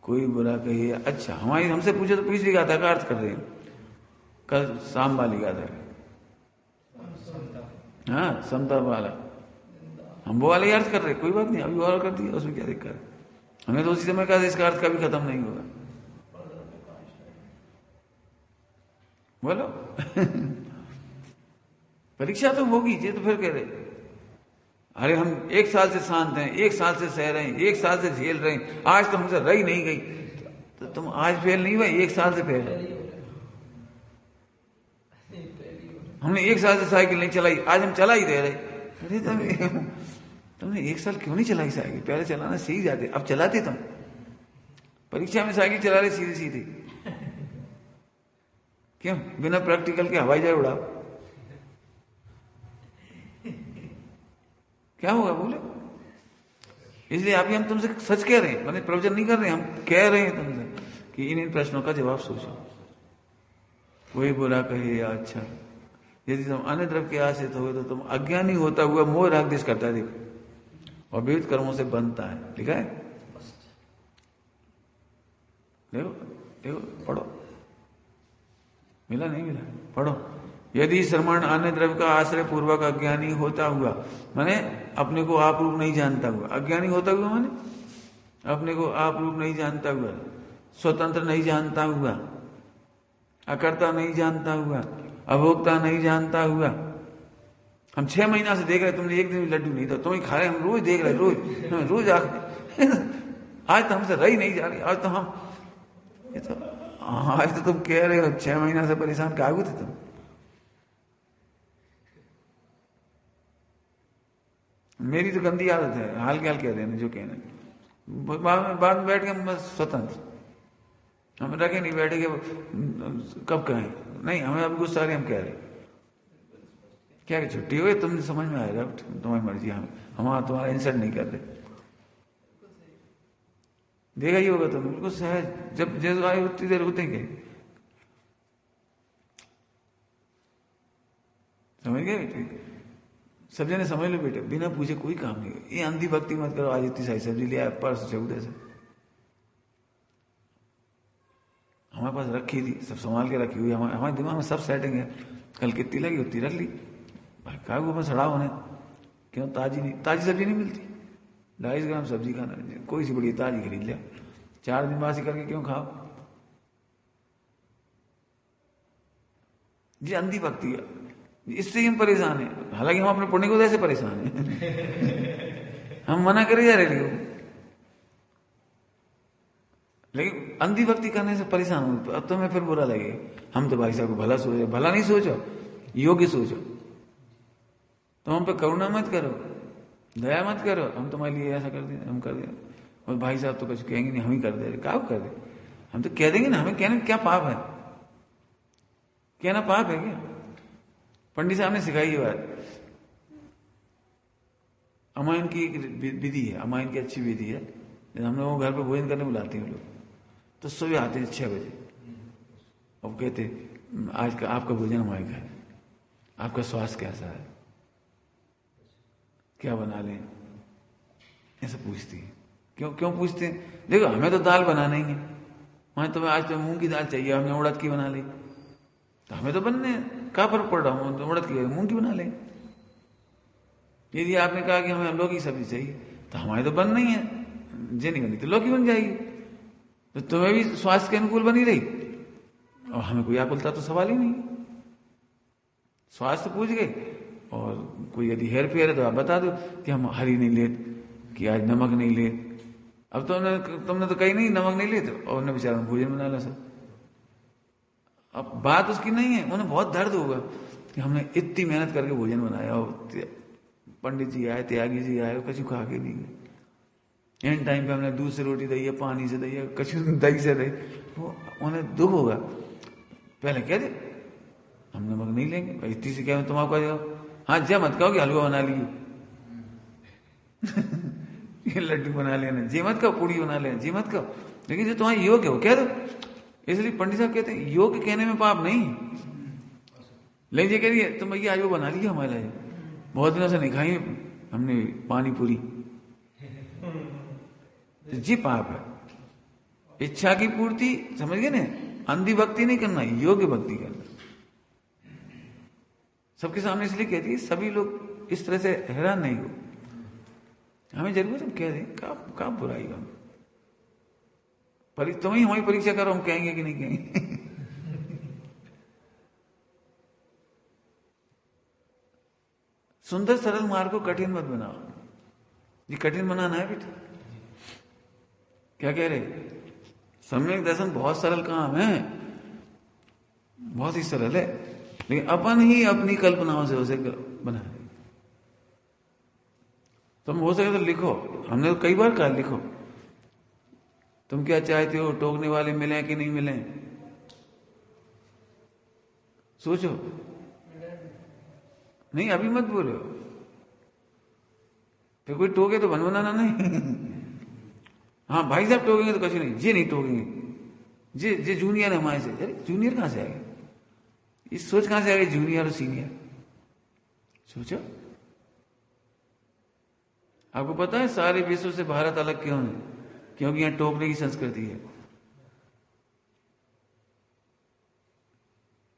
कोई बुरा कहिए, अच्छा हमारी हमसे पूछे तो पिछली गाथा का अर्थ कर रहे हैं, कल शाम वाली गाथा, हाँ समता वाला, हम वो वाले अर्थ कर रहे, कोई बात नहीं, अभी और कर दिया, उसमें क्या दिक्कत है। हमें तो उसी समय कहा इसका अर्थ कभी खत्म नहीं होगा, बोलो परीक्षा तो होगी, ये तो फिर कह रहे, अरे हम 1 साल से शांत हैं, 1 साल से सह रहे हैं, 1 साल से झेल रहे हैं, आज तो हमसे रही नहीं गई, तो तुम आज फेल नहीं हुए, 1 साल से फेल। हमने 1 साल से साइकिल नहीं चलाई, आज हम चला ही दे रहे। अरे तुमने 1 साल क्यों नहीं चलाई साइकिल, पहले चलाना सीख जाते, अब चलाते तुम। परीक्षा में साइकिल चला रहे सीधे सीधे, क्यों बिना प्रैक्टिकल के हवाई जहाज उड़ाओ, क्या होगा बोले। इसलिए अभी हम तुमसे सच कह रहे हैं, मैंने प्रवचन नहीं कर रहे, हम कह रहे हैं तुमसे कि इन प्रश्नों का जवाब सोचो। कोई बुरा कहे या अच्छा, यदि तुम अन्य द्रव्य के आश्रित हो तो तुम अज्ञानी होता हुआ मोह राग देश करता है, देखो, और विविध कर्मों से बनता है, लिखा है, देखो देखो पढ़ो, मिला नहीं मिला, पढ़ो। यदि श्रमण अन्य द्रव्य का आश्रय पूर्वक अज्ञानी होता हुआ, माने अपने को आप रूप नहीं जानता हुआ, अज्ञानी होता हुआ माने अपने को आप रूप नहीं जानता हुआ, स्वतंत्र नहीं जानता हुआ, अकर्ता नहीं जानता हुआ, अभोक्ता नहीं जानता हुआ। हम 6 महीना से देख रहे, तुमने एक दिन भी लड्डू नहीं था, तुम ही खा रहे, हम रोज देख रहे, रोज आज तो हमसे रही नहीं जा रही, आज तो हम ये तो आज तो तुम कह रहे हो 6 महीना से परेशान कागू थे तुम। मेरी तो गंदी आदत है, हाल के हाल कह रहे हैं जो कहना, बाद में बैठ के बस स्वतंत्र, हम रखे नहीं बैठे के कब कहें नहीं, हमें अभी गुस्सा आ रही, हम कह रहे क्या छुट्टी हो, तुमने समझ में आएगा, तुम्हारी मर्जी, हम तुम्हारा इंसल्ट नहीं कर रहे, देखा ही होगा तुम, बिल्कुल सहज, जब जैसे आए उतनी देर होते हैं, समझ गए, सब जने समझ लो बेटे, बिना पूछे कोई काम नहीं, ये अंधी भक्ति मत करो, आज इतनी सारी सब्जी लिया परसों चौदह से हमारे पास रखी थी, सब संभाल के रखी हुई, हमारे दिमाग में सब सेटिंग है, कल कितनी लगी उतनी रख ली, भाई काय ऊपर सड़ा होने, क्यों ताजी सब्जी नहीं मिलती, 250 ग्राम सब्जी खाना, कोई सी बड़ी ताजी खरीद लिया, 4 दिन बासी करके क्यों खाओ, ये अंधी भक्ति है, इससे ही हम परेशान हैं, हालांकि हम अपने पुण्य को वजह से परेशान हैं हम मना करे जा रहे, लेकिन अंधी भक्ति करने से परेशान हो, अब तुम्हें फिर बुरा लगेगा, हम तो भाई साहब को भला सोचो, भला नहीं सोचो, योग्य सोचो, तुम हम पे करुणा मत करो, दया मत करो, हम तुम्हारे लिए ऐसा कर दें, हम कर दें, और भाई साहब तो कुछ कहेंगे नहीं, हम ही कर दे रहे, क्या कर दे, हम तो कह देंगे ना, हमें कहने क्या पाप है, कहना पाप है क्या। पंडित साहब ने सिखाई ये बात, अमायन की एक विधि है, अमायन की अच्छी विधि है, हम लोग घर पे भोजन करने बुलाते हैं लोग, तो सुबह आते हैं 6 बजे और कहते आज का आपका भोजन हमारे घर, आपका स्वास्थ्य कैसा है, क्या बना लें, ऐसा पूछती है। क्यों पूछते हैं, देखो हमें तो दाल बनाना ही है, मैं तुम्हें आज तो मूंग की दाल चाहिए, हमने उड़द की बना ली, तो हमें तो बनने क्या फर्क पड़ रहा हूं, तो उड़द की मूंग की बना लें। यदि आपने कहा कि हमें लौकी सब्जी चाहिए, तो हमारे तो बन नहीं है, जे नहीं बनी तो लौकी बन जाएगी, तो तुम्हें भी स्वास्थ्य के अनुकूल बनी रही और हमें कोई आकुलता तो सवाल ही नहीं। स्वास्थ्य पूछ गए, और कोई यदि हेर फेर है तो आप बता दो कि हम हरी नहीं लेते, कि आज नमक नहीं ले। अब तुमने तो कही नहीं नमक नहीं ले, तो और उन्हें बेचारा भोजन बना ला सब। अब बात उसकी नहीं है, उन्हें बहुत दर्द होगा कि हमने इतनी मेहनत करके भोजन बनाया और पंडित जी आए, त्यागी जी आए, कछु खा के नहीं गए। एंड टाइम पे हमने दूध से रोटी दी है, पानी से दी है, कछु दही से दी, वो उन्हें दुख होगा। पहले कह दे हम नमक नहीं लेंगे, भाई इतनी से क्या तुम आपका जाओ, हाँ जय मत कहो कि हलवा बना लिए ये लड्डू बना लेना, जी मत कहो, पूड़ी बना लेना, जी मत कहो। लेकिन जो तुम्हारा योग है वो कह दो। इसलिए पंडित साहब कहते हैं योग कहने में पाप नहीं। लेकिन ये कह रही है तुम भैया आज वो बना लिया हमारे लिए, बहुत दिनों से नहीं खाई हमने पानी पूरी, तो जी पाप है। इच्छा की पूर्ति, समझ गए ना, अंधी भक्ति नहीं करना, योग्य भक्ति करना। सबके सामने इसलिए कहती है सभी लोग इस तरह से हैरान नहीं हो, हमें जरूर हम कह दें का बुराई हम तुम ही हमारी परीक्षा करो, हम कहेंगे कि नहीं कहेंगे सुंदर सरल मार्ग को कठिन मत बनाओ, ये कठिन बनाना है बेटा। क्या कह रहे, सम्यक दर्शन बहुत सरल काम है, बहुत ही सरल है, लेकिन अपन ही अपनी कल्पनाओं से उसे बनाए। तुम हो सके तो लिखो, हमने तो कई बार कहा लिखो, तुम क्या चाहते हो, टोकने वाले मिले कि नहीं मिले, सोचो। नहीं अभी मत बोलो, फिर कोई टोके तो बनाना नहीं हाँ भाई साहब टोकेंगे तो कुछ नहीं, जी नहीं टोकेंगे, जी जूनियर है हमारे से। अरे जूनियर कहां से आ गए, इस सोच कहां से आ गई, जूनियर और सीनियर। सोचो, आपको पता है सारे विश्व से भारत अलग क्यों है, क्योंकि यहां टोकने की संस्कृति है।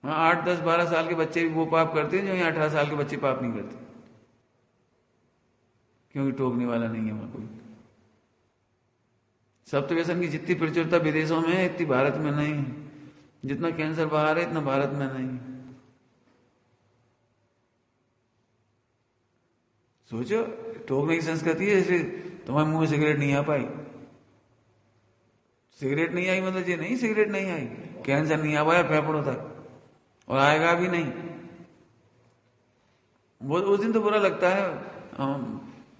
वहां 8, 10, 12 साल के बच्चे भी वो पाप करते हैं जो यहाँ 18 साल के बच्चे पाप नहीं करते, क्योंकि टोकने वाला नहीं है वहां कोई। सब तो व्यसन की जितनी प्रचुरता विदेशों में है इतनी भारत में नहीं है, जितना कैंसर बाहर है इतना भारत में नहीं। सोचो, टोकने की संस्कृति है, इसलिए तुम्हारे मुंह में सिगरेट नहीं आ पाई। सिगरेट नहीं आई मतलब ये नहीं सिगरेट नहीं आई, कैंसर नहीं आ पाया फेफड़ों तक, और आएगा भी नहीं। वो उस दिन तो बुरा लगता है,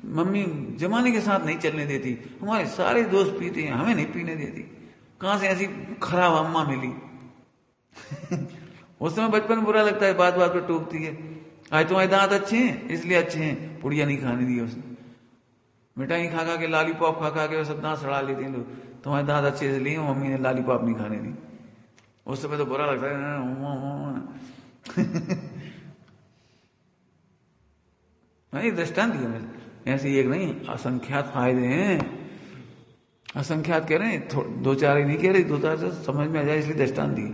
मम्मी जमाने के साथ नहीं चलने देती, हमारे सारे दोस्त पीते हैं हमें नहीं पीने देती, कहां से ऐसी खराब अम्मा मिली उस समय बचपन में बुरा लगता है, बात बात पर टोकती है, आज तुम्हारे दांत अच्छे हैं इसलिए अच्छे हैं, पुड़िया नहीं खाने दी उसने, मिठाई खा खा के, लॉलीपॉप खा खा के सब दांत सड़ा लेते हैं लोग, तुम्हारे दांत अच्छे इसलिए मम्मी ने लॉलीपॉप नहीं खाने दी। उस समय तो बुरा लगता है दृष्टांत दिया मैंने, ऐसे एक नहीं असंख्यात फायदे हैं, असंख्यात कह रहे हैं, 2-4 ही नहीं कह रहे, 2-4 से समझ में आ जाए इसलिए दृष्टांत दिए।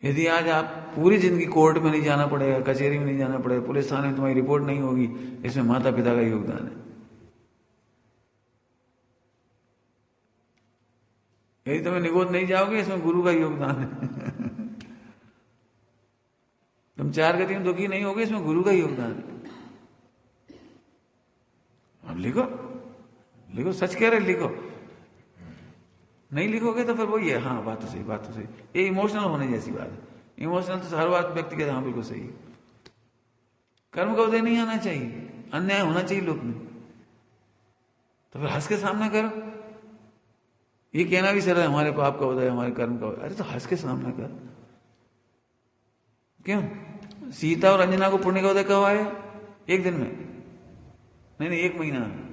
यदि आज आप पूरी जिंदगी कोर्ट में नहीं जाना पड़ेगा, कचहरी में नहीं जाना पड़ेगा, पुलिस थाने में तुम्हारी रिपोर्ट नहीं होगी, इसमें माता पिता का योगदान है। यदि तुम्हें निगोद नहीं जाओगे, इसमें गुरु का योगदान है तुम 4 गति में दुखी नहीं होगे, इसमें गुरु का योगदान है। अब लिखो लिखो, सच कह रहे लिखो, नहीं लिखोगे तो फिर वही है, हाँ बात तो सही, बात तो सही, ये इमोशनल होने जैसी बात है। इमोशनल तो हर बात व्यक्ति कहता हाँ बिल्कुल सही है। कर्म का उदय नहीं आना चाहिए, अन्याय होना चाहिए लोग में, तो फिर हंस के सामना करो। ये कहना भी सरल है, हमारे पाप का उदय, हमारे कर्म का उदय, अरे तो हंस के सामना कर। क्यों सीता और अंजना को पुण्य का उदय कब आया, एक दिन में नहीं 1 महीना में।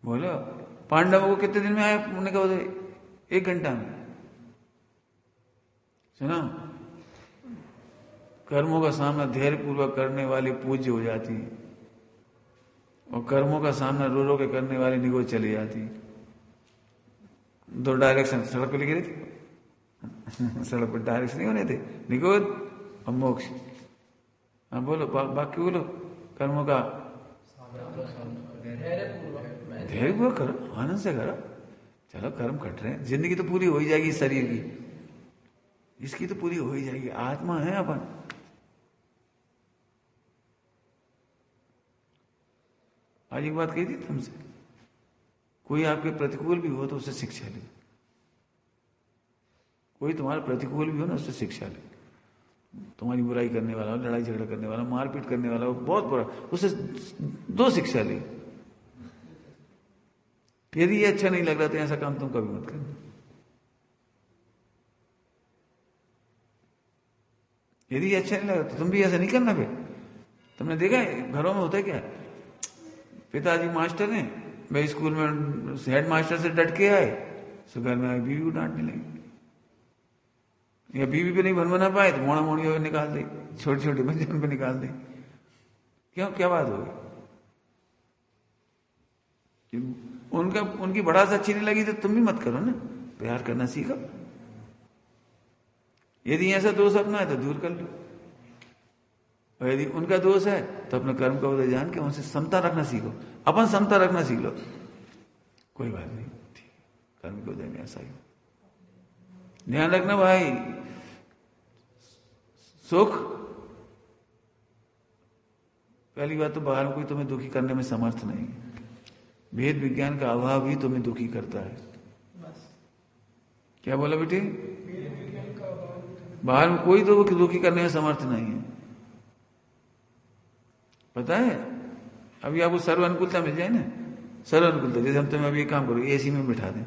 बोलो पांडवों को कितने दिन में आया पुण्य का उदय, 1 घंटा में। सुना, कर्मों का सामना धैर्य पूर्वक करने वाले पूज्य हो जाती है, और कर्मों का सामना रो रो के करने वाले निगोद चली जाती है। 2 डायरेक्शन सड़क पर लिखे थे सड़क पर डायरेक्शन नहीं होने थे, निगोद और मोक्ष। हाँ बोलो, बाकी बोलो, कर्मों का धैर्य पूर्वक करो, आनंद से करो। चलो कर्म कट रहे हैं, जिंदगी तो पूरी हो ही जाएगी, शरीर की इसकी तो पूरी हो ही जाएगी, आत्मा है अपन। आज एक बात कही थी तुमसे, कोई आपके प्रतिकूल भी हो तो उससे शिक्षा ले, कोई तुम्हारा प्रतिकूल भी हो ना उससे शिक्षा ले। तुम्हारी बुराई करने वाला हो, लड़ाई झगड़ा करने वाला, मारपीट करने वाला हो, बहुत बुरा, उससे दो शिक्षा ले। यदि ये अच्छा नहीं लग रहा तो ऐसा काम तुम कभी मत करना। यदि ये अच्छा नहीं लग रहा तो तुम भी ऐसा नहीं करना। फिर तुमने देखा है घरों में होता है क्या, पिताजी मास्टर हैं, भाई स्कूल में हेड मास्टर से डट के आए, तो घर में आए बीवी को डांटने लगे, या बीवी पे नहीं बना पाए तो मोड़ा मोड़ी होकर निकाल दे, छोटे छोटे बच्चे उन पे निकाल दे। क्यों, क्या बात हो गई? उनकी बढ़ास अच्छी नहीं लगी तो तुम भी मत करो ना, प्यार करना सीखो। यदि ऐसा दोष अपना है तो दूर कर लो, और यदि उनका दोष है तो अपने कर्म का उदय जान के उनसे समता रखना सीखो, अपन समता रखना सीख लो। कोई बात नहीं, ठीक, कर्म के उदय में ऐसा ही। ध्यान रखना भाई, सुख, पहली बात तो बाहर कोई तुम्हें दुखी करने में समर्थ नहीं, भेद विज्ञान का अभाव ही तुम्हें दुखी करता है। क्या बोला बेटे? बाहर में कोई तो दुखी करने में समर्थ नहीं है। पता है, अभी आपको सर्व अनुकूलता मिल जाए ना, सर्व अनुकूलता, जैसे हम तुम्हें अभी एक काम करो, एसी में बिठा दें,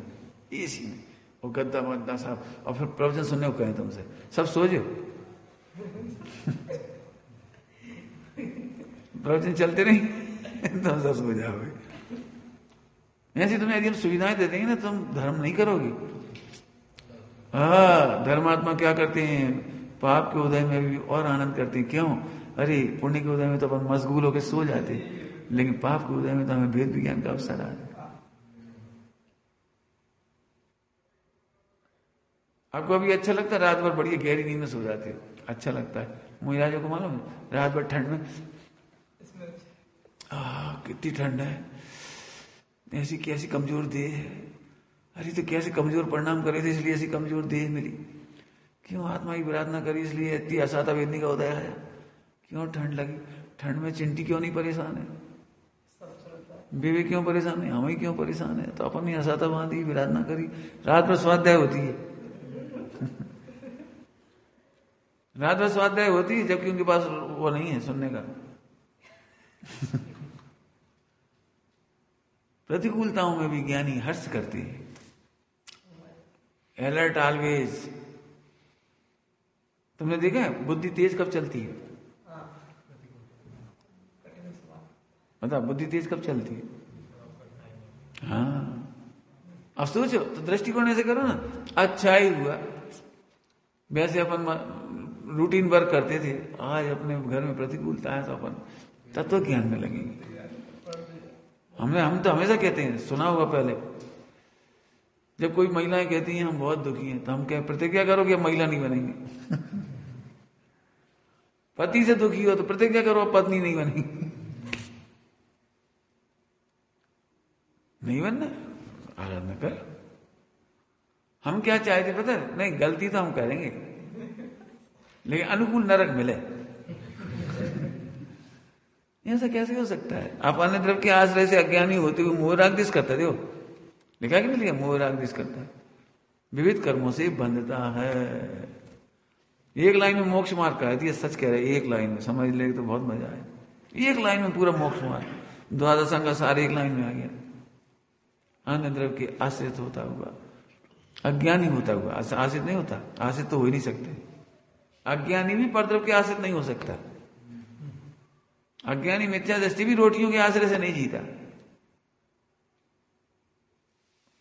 एसी में, और गद्दा मद्दा साहब, और फिर प्रवचन सुनने को कहें तुमसे, सब सो जाओ। प्रवचन चलते नहीं तुम सब सो जाओगे। ऐसी तुम्हें यदि हम सुविधाएं दे देंगे ना, तुम धर्म नहीं करोगे। हाँ, धर्मात्मा क्या करते हैं, पाप के उदय में भी और आनंद करते हैं। क्यों? अरे पुण्य के उदय में तो अपन मशगूल होकर सो जाते, लेकिन पाप के उदय में तो हमें भेद विज्ञान का अवसर आ जाए। आपको अभी अच्छा लगता है, रात भर बढ़िया गहरी नींद में सो जाते, अच्छा लगता है। मुझे को मालूम, रात भर ठंड में कितनी ठंड है, ऐसी कैसी कमजोर देह है, अरे तो कैसे कमजोर परिणाम करे थे, इसलिए ऐसी कमजोर देह मिली। क्यों? आत्मा की विराधना करी इसलिए इतनी असाता वेदनी का उदय आया। क्यों ठंड लगी? ठंड में चिंटी क्यों नहीं परेशान है, बीवी क्यों परेशान है, हम ही क्यों परेशान है? तो अपन ही असाता बांधी, विराधना करी, रात भर स्वाध्याय होती है। रात भर स्वाध्याय होती है, जबकि उनके पास वो नहीं है सुनने का। प्रतिकूलताओं में भी ज्ञानी हर्ष करते हैं, अलर्ट ऑलवेज। तुमने देखा है बुद्धि तेज कब चलती है? बता, बुद्धि तेज कब चलती है? हाँ, अब सोचो तो दृष्टिकोण ऐसे करो ना, अच्छा ही हुआ, वैसे अपन रूटीन वर्क करते थे, आज अपने घर में प्रतिकूलता है तो अपन तत्व ज्ञान में लगेंगे। हम तो हमेशा कहते हैं, सुना होगा पहले, जब कोई महिलाएं कहती हैं हम बहुत दुखी हैं, तो हम क्या प्रतिज्ञा करो कि हम महिला नहीं बनेंगे। पति से दुखी हो तो प्रतिज्ञा करो अब पत्नी नहीं बनेंगी। नहीं बनना, आराधना कर। हम क्या चाहते पता है? नहीं, गलती तो हम करेंगे लेकिन अनुकूल नरक मिले। ऐसा कैसे हो सकता है? आप अन्य द्रव्य के आश्रय से अज्ञानी होते हुए मोह राग दिस करता है, लिखा कि नहीं लिखा? मोह राग दिस करता है, विविध कर्मों से बंधता है। एक लाइन में मोक्ष मार्ग का है, सच कह रहे, एक लाइन में समझ ले तो बहुत मजा आए। एक लाइन में पूरा मोक्ष मार्ग, द्वादश का सारे एक लाइन में आ गया। अन्य द्रव्य के आश्रित होता हुआ, अज्ञानी होता हुआ, आश्रित नहीं होता, आश्रित तो हो ही नहीं सकते। अज्ञानी भी परद्रव्य के आश्रित नहीं हो सकता। अज्ञानी मिथ्या दृष्टि भी रोटियों के आश्रय से नहीं जीता,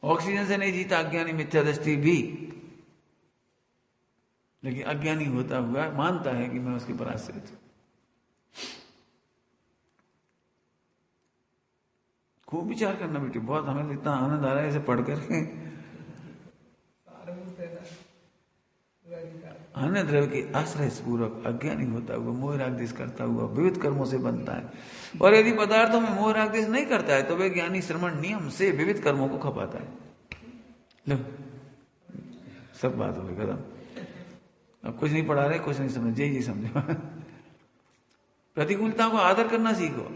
ऑक्सीजन से नहीं जीता अज्ञानी मिथ्या दृष्टि भी। लेकिन अज्ञानी होता हुआ मानता है कि मैं उसके पर आश्रित हूं। खूब विचार करना बेटे, बहुत हमें इतना आनंद आ रहा है इसे पढ़ करके। अन्य द्रव्य के आश्रय पूर्वक अज्ञानी होता हुआ मोह राग देश करता हुआ विविध कर्मों से बनता है। और यदि पदार्थों में मोह राग देश नहीं करता है तो वह ज्ञानी श्रमण नियम से विविध कर्मों को खपाता है। लो, सब बात हो गई खत्म। अब कुछ नहीं पढ़ा रहे, कुछ नहीं समझ, यही समझो। प्रतिकूलता को आदर करना सीखो।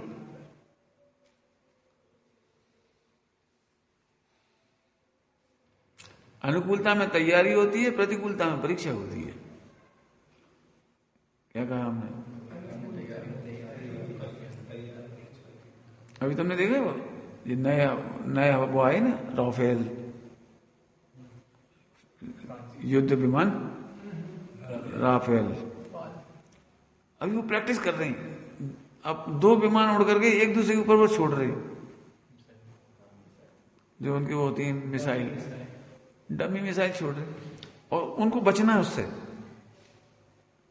अनुकूलता में तैयारी होती है, प्रतिकूलता में परीक्षा होती है। क्या कहा हमने? अभी तुमने देखा वो ये नया नया वो आए ना, राफेल युद्ध विमान, राफेल, अभी वो प्रैक्टिस कर रहे हैं। अब 2 विमान उड़ करके एक दूसरे के ऊपर वो छोड़ रहे हैं, जो उनकी वो होती है मिसाइल, डमी मिसाइल छोड़ रहे, और उनको बचना है उससे।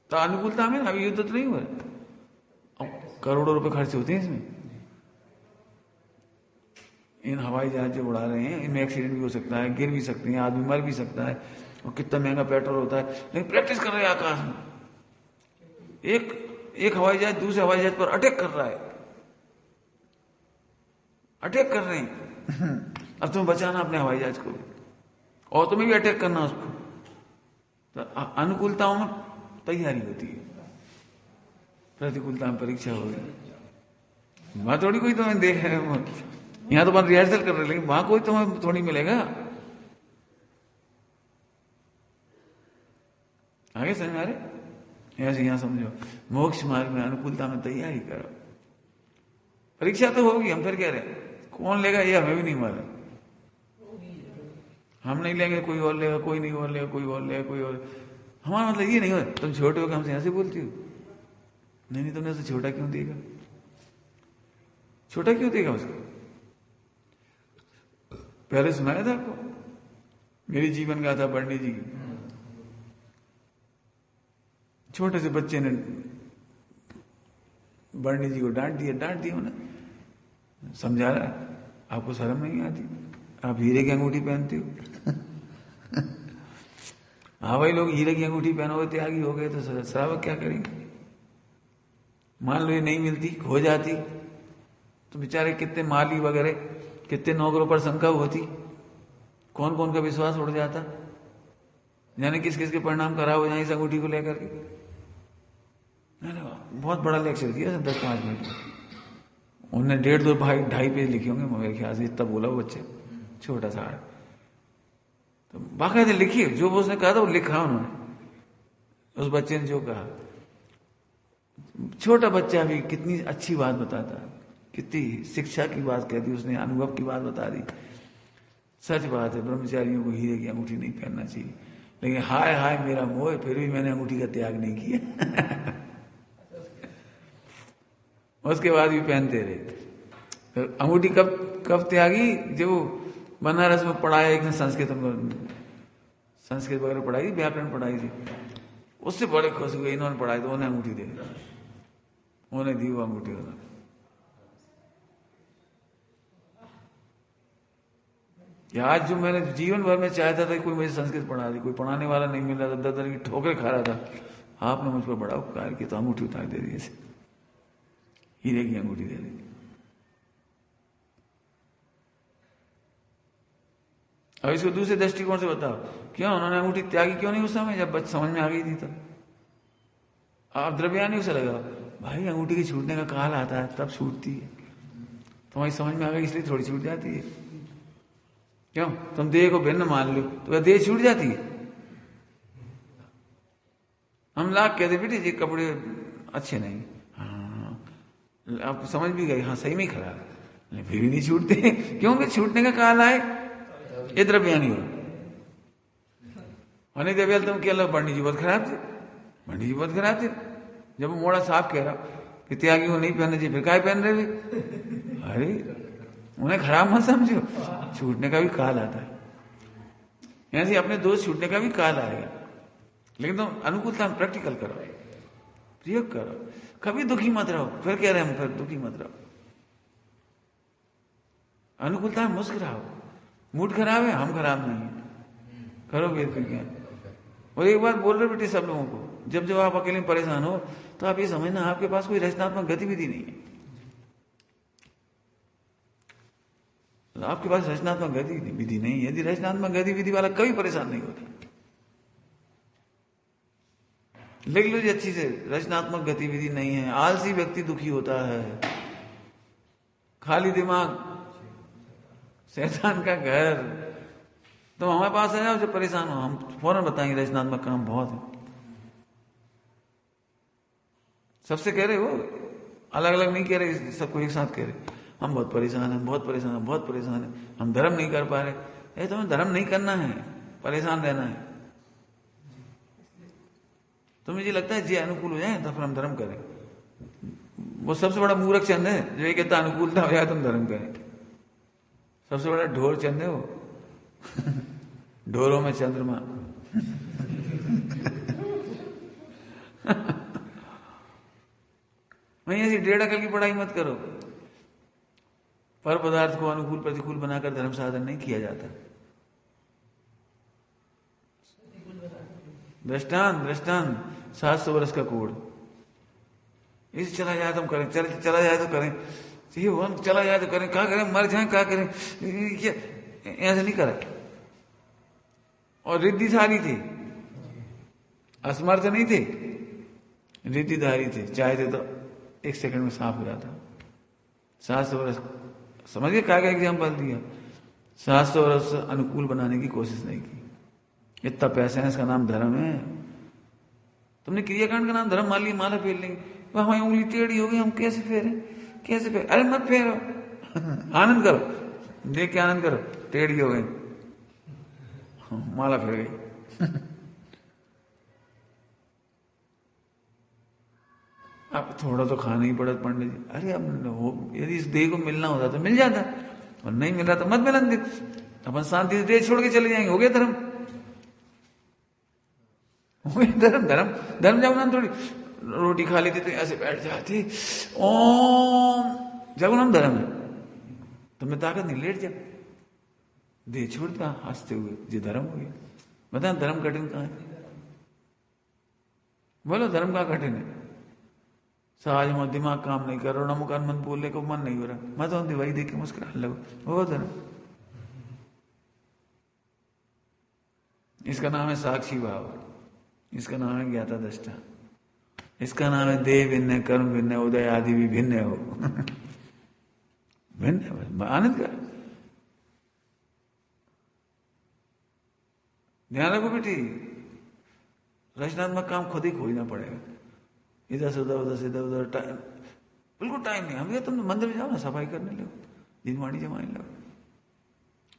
तो अनुकूलता में अभी युद्ध तो नहीं हुआ, करोड़ों रुपए खर्च होते हैं इसमें। इन हवाई जहाज जो उड़ा रहे हैं, इनमें एक्सीडेंट भी हो सकता है, गिर भी सकते हैं, आदमी मर भी सकता है, और कितना महंगा पेट्रोल होता है, लेकिन प्रैक्टिस कर रहे हैं आकाश में। एक हवाई जहाज दूसरे हवाई जहाज पर अटैक कर रहा है, अटैक कर रहे हैं। अब तुम्हें बचाना अपने हवाई जहाज को, और तुम्हें भी अटैक करना उसको। तो अनुकूलताओं में तैयारी होती है, प्रतिकूलता में परीक्षा होगी। वहां थोड़ी कोई तुम्हें देख रहे हो, यहां तो अपन रिहर्सल कर रहे, लेकिन वहां कोई तुम्हें थोड़ी मिलेगा। आगे समझ आ रहे? ऐसे यहां समझो, मोक्ष मार्ग में अनुकूलता में तैयारी करो। परीक्षा तो होगी, हम फिर कह रहे हैं कौन लेगा ये हमें भी नहीं मालूम। हम नहीं लेंगे, कोई और लेगा, कोई नहीं और लेगा, कोई और लेगा, कोई और। हमारा मतलब ये नहीं हो तुम छोटे हो कि हमसे ऐसे बोलती हो। नहीं, तुमने उसे छोटा क्यों देगा? छोटा क्यों देगा उसको? पहले सुनाया था आपको मेरी जीवन गाथा पंडित जी की। छोटे से बच्चे ने पंडित जी को डांट दिया उन्हें। समझा रहा है, आपको शर्म नहीं आती? आप हीरे की अंगूठी पहनते हो। हाँ भाई, लोग हीरे की अंगूठी पहनोगे त्यागी हो गए, तो श्रावक क्या करेंगे? मान लो ये नहीं मिलती, खो जाती, तो बेचारे कितने माली वगैरह, कितने नौकरों पर शंका होती, कौन कौन का विश्वास उड़ जाता, यानी किस किस के परिणाम खराब हो जाए इस अंगूठी को लेकर के। मैंने बहुत बड़ा लेक्चर दिया 10-5 मिनट में। उन्होंने 1.5-2 पेज लिखे होंगे मेरे ख्याल से, इतना बोला वो बच्चे, छोटा सा। तो बाकायदे लिखिए, जो उसने कहा था वो लिखा उन्होंने, उस बच्चे ने जो कहा। छोटा बच्चा भी कितनी अच्छी बात बताता, कितनी शिक्षा की बात कह दी उसने, अनुभव की बात बता दी। सच बात है, ब्रह्मचारियों को हीरे की अंगूठी नहीं पहनना चाहिए, लेकिन हाय हाय मेरा मोह, फिर भी मैंने अंगूठी का त्याग नहीं किया। उसके बाद भी पहनते रहे। तो अंगूठी कब त्यागी? जो बनारस में पढ़ाया एक ने, संस्कृत वगैरह पढ़ाई, व्याकरण पढ़ाई थी, उससे बड़े खुश हुए। इन्होंने पढ़ाई तो उन्हें अंगूठी दे, उन्हें दी वो अंगूठी। आज जो मैंने जीवन भर में चाहता था कोई मुझे संस्कृत पढ़ा दे, कोई पढ़ाने वाला नहीं मिल रहा था, दर की ठोकरे खा रहा था, आपने मुझ पर बड़ा उपकार किया, तो अंगूठी उतार दे दी, ऐसे हीरे की अंगूठी दे दी। अब इसको दूसरे दृष्टिकोण से बताओ, क्यों उन्होंने अंगूठी त्यागी क्यों नहीं उस समय, जब समझ में आ गई थी तब? आप द्रव्यानी उसे लगा भाई, अंगूठी के छूटने का काल आता है तब छूटती है, तुम्हारी समझ में आ गई इसलिए थोड़ी छूट जाती है। क्यों? तुम देह को भिन्न मान लो तो देह छूट जाती है। हम लाख कहते बेटे ये कपड़े अच्छे नहीं, हाँ आप समझ भी गए, हाँ सही में खराब है, फिर भी नहीं छूटते। क्योंकि छूटने का काल आए, ये द्रव्यानी हो। अनित अव्यल तुम क्या लो, पंडित जी बहुत खराब थे, पंडित जी बहुत खराब थे। जब मोड़ा साहब कह रहा कि त्यागी को नहीं पहनना चाहिए, फिर काय पहन रहे? अरे उन्हें खराब मत समझो, छूटने का भी काल आता है। यहां से अपने दोस्त छूटने का भी काल आएगा, लेकिन तुम अनुकूलता में प्रैक्टिकल करो, प्रयोग करो, कभी दुखी मत रहो। फिर कह रहे हम, फिर दुखी मत रहो, अनुकूलता में मुस्कुराओ। मूड खराब है, हम खराब नहीं है, करो वेद विज्ञान। और एक बात बोल रहे बेटे सब लोगों को, जब आप अकेले परेशान हो तो आप ये समझना आपके पास कोई रचनात्मक गतिविधि नहीं है। आपके पास रचनात्मक गतिविधि नहीं है। यदि रचनात्मक गतिविधि वाला कभी परेशान नहीं होता। लिख लो जी अच्छी से, रचनात्मक गतिविधि नहीं है, आलसी व्यक्ति दुखी होता है, खाली दिमाग शैतान का घर, तो हमारे पास आ जाओ जब परेशान हो, हम फौरन बताएंगे रचनात्मक काम बहुत है। सबसे कह रहे हो, अलग अलग नहीं कह रहे, सबको एक साथ कह रहे, हम बहुत परेशान हैं, बहुत परेशान हैं, बहुत परेशान हैं, हम धर्म नहीं कर पा रहे। तुम्हें धर्म नहीं करना है, परेशान रहना है। तो मुझे लगता है जी अनुकूल हो जाए तो फिर हम धर्म करें। वो सबसे बड़ा मूर्ख चंद है जो ये कहता अनुकूलता हो जाए तुम धर्म करें। सबसे बड़ा ढोर चंद है वो ढोरों में चंद्रमा वहीं ऐसी डेढ़ अकल की पढ़ाई मत करो। पर पदार्थ को अनुकूल प्रतिकूल बनाकर धर्म साधन नहीं किया जाता। दृष्टांत दृष्टांत 700 वर्ष का कोड, इसे चला जाए तो हम करें, चला जाए तो करें, चला जाए तो करें, क्या करें, मर जाए क्या करें, ऐसे नहीं करा। और रिद्धिधारी थे, असमर्थ नहीं थे, रिद्धिधारी थे, चाहते तो 1 सेकंड में साफ हो जाता। 700 वर्ष समझिए क्या क्या एग्जाम्पल दिया। 700 वर्ष अनुकूल बनाने की कोशिश नहीं की। इतना पैसा है, इसका नाम धर्म है। तुमने क्रियाकांड का नाम धर्म मान लिया, माला फेर लेंगे, हमारी उंगली टेढ़ी हो गई, हम कैसे फेरे, कैसे फेरे, अरे मत फेरो आनंद करो, देख के आनंद करो, टेढ़ी हो गई, माला फेर गई अब थोड़ा तो खाना ही पड़ा पंडित जी। अरे अब यदि इस देह को मिलना होता तो मिल जाता, और नहीं मिल रहा तो मत मिलन दे, अपन शांति से देह छोड़ के चले जाएंगे, हो गया धर्म, हो गया धर्म। धर्म धर्म जब हम थोड़ी रोटी खा लेते तो ऐसे बैठ जाते, ओम, जब हम धर्म है तुम्हें ताकत नहीं, लेट जा, देह छोड़ता हंसते हुए, ये धर्म हो गया। बता धर्म कठिन कहाँ है, बोलो धर्म का कठिन है। सहज में दिमाग काम नहीं कर रहा, मुकान मन बोलने को मन नहीं हो रहा, मैं तो दिवाई देख के मुस्कुराने लगो, वो धर्म। इसका नाम है साक्षी भाव, इसका नाम है ज्ञाता दृष्टा, इसका नाम है देह भिन्न, कर्म भिन्न, उदय आदि भी भिन्न हो भिन्न आनंद का। ध्यान रखो बेटी, रचनात्मक काम खुद ही खोजना पड़ेगा। इधर से उधर इधर उधर टाइम, बिल्कुल टाइम नहीं। हम तुम मंदिर में जाओ ना, सफाई करने लगो, दिनवाणी जमाने लगो।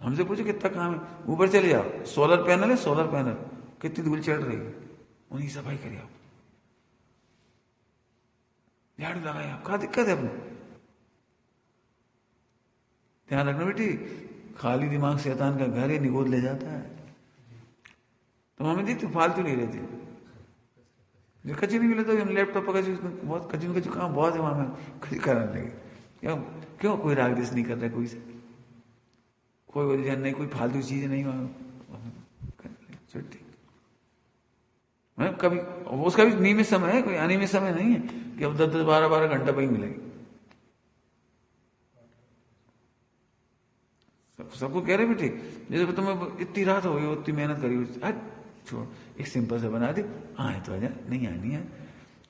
हमसे पूछो कितना काम है, ऊपर चले जाओ, सोलर पैनल है, सोलर पैनल कितनी धूल चढ़ रही है, उन्हीं सफाई करिए आप, झाड़ू लगाए आप, क्या दिक्कत है अपने। ध्यान रखना बेटी, खाली दिमाग शैतान का घर ही निगोद ले जाता है। तो हमें देखते फालतू नहीं रहती, जो कच्ची नहीं मिले तो हम लैपटॉप पर बहुत कच्ची काम बहुत है, वहां में कच्ची कराने लगे। क्यों कोई राग देश नहीं कर रहा है, कोई से कोई उलझन नहीं, कोई फालतू चीज नहीं वहां छुट्टी। कभी उसका भी नियमित समय है, कोई अनियमित समय नहीं है कि अब 10-10 12-12 घंटा पर ही मिलेगी। सबको कह रहे बेटे, जैसे तुम्हें इतनी रात हो गई, उतनी मेहनत करी, छोड़, एक सिंपल से बना दे, आए तो आजा, नहीं आनी है।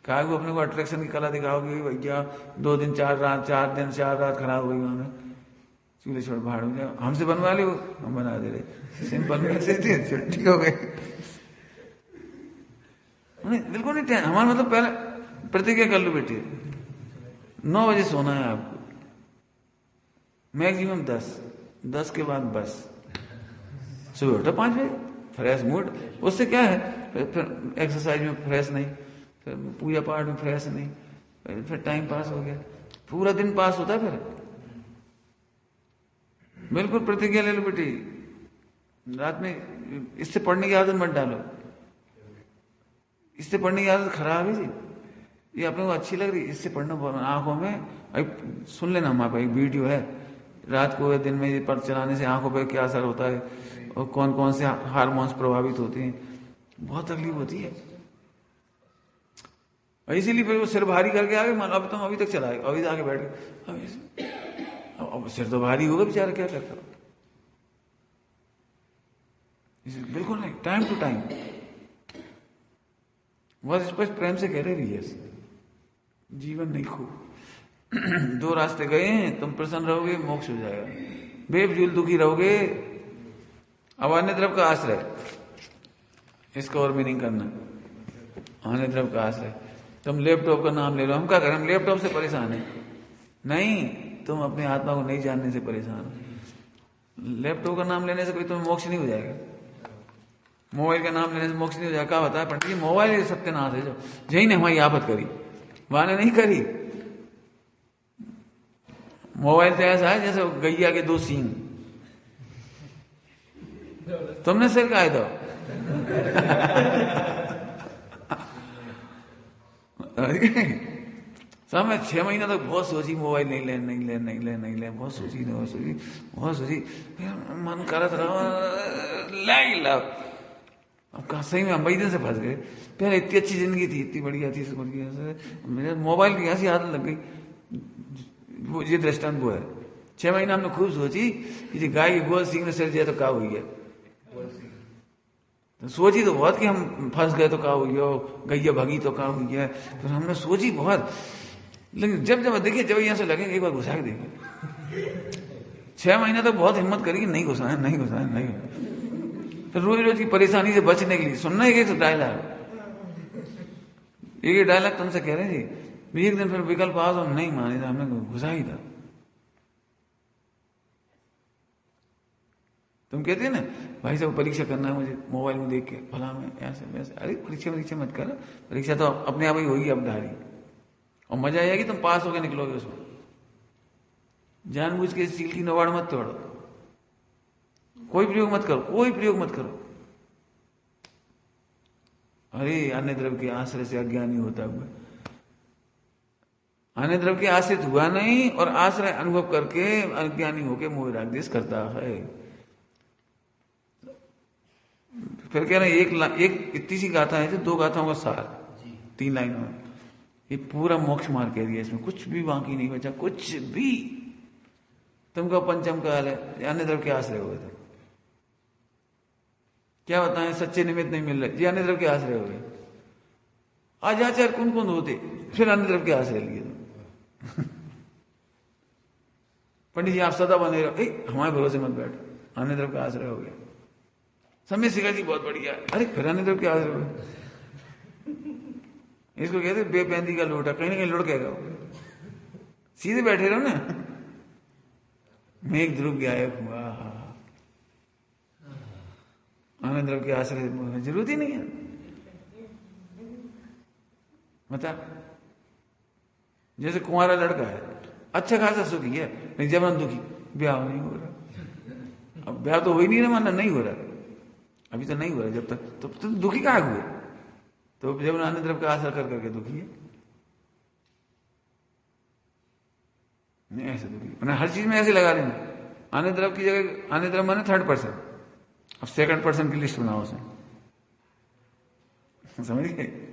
कहा वो अपने को अट्रैक्शन की कला दिखाओगे भैया, 2 दिन 4 रात 4 दिन 4 रात खराब हो गई वहां में, चूल्हे छोड़ भाड़ हो जाओ, हमसे बनवा लो, हम बना दे रहे, सिंपल में से छुट्टी हो गई। बिल्कुल नहीं, हमारा मतलब पहले प्रतिज्ञा कर लो बेटी, 9 बजे सोना है आपको, मैक्सिमम 10 के बाद बस, सुबह उठो 5 बजे, फ्रेश मूड। उससे क्या है, फिर एक्सरसाइज में फ्रेश नहीं, फिर पूजा पाठ में फ्रेश नहीं, फिर टाइम पास हो गया, पूरा दिन पास होता है। फिर बिल्कुल प्रतिज्ञा ले लो बेटी, रात में इससे पढ़ने की आदत मत डालो, इससे पढ़ने की आदत खराब है जी, ये अपने को अच्छी लग रही, इससे पढ़ना आंखों में। अब सुन लेना, हमारे पास एक वीडियो है, रात को दिन में ये पढ़ चलाने से आंखों पर क्या असर होता है और कौन कौन से हार्मोन्स प्रभावित होते हैं, बहुत तकलीफ होती है। इसीलिए फिर वो सिर भारी करके आ गए, मान अब तुम अभी तक चलाए, अभी जाके बैठ गए, अब सिर तो भारी होगा बेचारा, क्या करता। बिल्कुल नहीं, टाइम टू टाइम, बहुत स्पष्ट प्रेम से कह रहे रहिए, जीवन नहीं खो। 2 रास्ते गए हैं, तुम प्रसन्न रहोगे मोक्ष हो जाएगा, बेफजूल दुखी रहोगे अब अन्य द्रव्य का आश्रय, इसका और मीनिंग करना। अन्य द्रव्य का आश्रय, तुम लैपटॉप का नाम ले लो, हम क्या करें, हम लैपटॉप से परेशान है? नहीं, तुम अपने आत्मा को नहीं जानने से परेशान हो। लैपटॉप का नाम लेने से कोई तुम्हें मोक्ष नहीं हो जाएगा, मोबाइल का नाम लेने से मोक्ष नहीं हो जाएगा। क्या बताया पंडित जी, मोबाइल सत्यनाश है, जो जही ने हमारी आफत करी, वाने नहीं करी। मोबाइल तो ऐसा है जैसे गैया के 2 सींग, तुमने सिर का दो। सब मैं 6 महीना तक बहुत सोची, मोबाइल नहीं ले, बहुत सोची, फिर मन करत रहा, अब कहा सही में हम वही दिन से फंस गए। पहले इतनी अच्छी जिंदगी थी, इतनी बढ़िया थी, मेरे मोबाइल की ऐसी आदत लग गई। वो ये दृष्टांत वो है, 6 महीना हमने खूब सोची कि गाय की गोल सींग में सिर जाए तो क्या हुई है, तो सोची तो बहुत कि हम फंस गए तो क्या हुई हो, गैया भगी तो क्या हुई है, फिर हमने सोची बहुत। लेकिन जब देखिए, जब यहाँ से लगे एक बार घुसा के देखिए, 6 महीना तो बहुत हिम्मत करी कि नहीं घुसाए। फिर रोज की परेशानी से बचने के लिए सुनना ही तो डायलॉग, एक डायलॉग तुमसे कह रहे जी। एक दिन फिर विकल्प आ तो नहीं माने था, हमने घुसा ही था। तुम कहते हैं ना भाई साहब परीक्षा करना है मुझे, मोबाइल में देख के फला में ऐसे वैसे, अरे परीक्षा मत कर, परीक्षा तो अपने आप ही होगी अब धारी, और मजा आएगी, तुम पास होकर निकलोगे उसमें। जानबूझ के स्टील की नवाड़ मत तोड़ो, कोई प्रयोग मत करो। अरे अन्य द्रव्य के आश्रय से अज्ञानी होता हुआ, अन्य द्रव्य के आश्रित हुआ नहीं, और आश्रय अनुभव करके अज्ञानी होकर मोह राग देश करता है। फिर कह रहे एक इतनी सी गाथा है जो 2 गाथाओं का सार, 3 लाइनों में ये पूरा मोक्ष मार्ग कह दिया, इसमें कुछ भी बाकी नहीं बचा, कुछ भी। तुमको पंचम काल है, अन्य द्रव्य के आश्रय हुए थे, क्या बताएं, सच्चे निमित्त नहीं मिल रहे, ये अन्य द्रव्य के आश्रय हो गए। आज आचार्य कौन होते, फिर अन्य द्रव्य के आश्रय लिए तुम। पंडित जी आप सदा बने रहो, हमारे भरोसे मत बैठ, अन्य द्रव्य का आश्रय हो गया। समय शिखर जी बहुत बढ़िया, अरे फिर अन्य द्रव्य के आश्रय हो गए। इसको कहते बेपैंदी का लोटा, कहीं ना कहीं लुढ़केगा, सीधे बैठे रहो ना। मेघ ध्रुव गायब हुआ, अन्य द्रव्य के आश्रय जरूरत ही नहीं है। बता, जैसे कुंवारा लड़का है, अच्छा खासा सुखी है, लेकिन जबरन दुखी, ब्याह नहीं हो रहा। अब ब्याह तो हो ही नहीं रहा, माना नहीं हो रहा, अभी तो नहीं हो रहा, जब तक तो दुखी कहाँ हुए, तो जब अन्य द्रव्य का आश्रय करके दुखी है। नहीं ऐसे दुखी, मैंने हर चीज में ऐसे लगा लेना, अन्य द्रव्य की जगह अन्य द्रव्य माने 3rd पर्सन, अब 2nd पर्सन की लिस्ट बनाओ उसमें, समझ गए।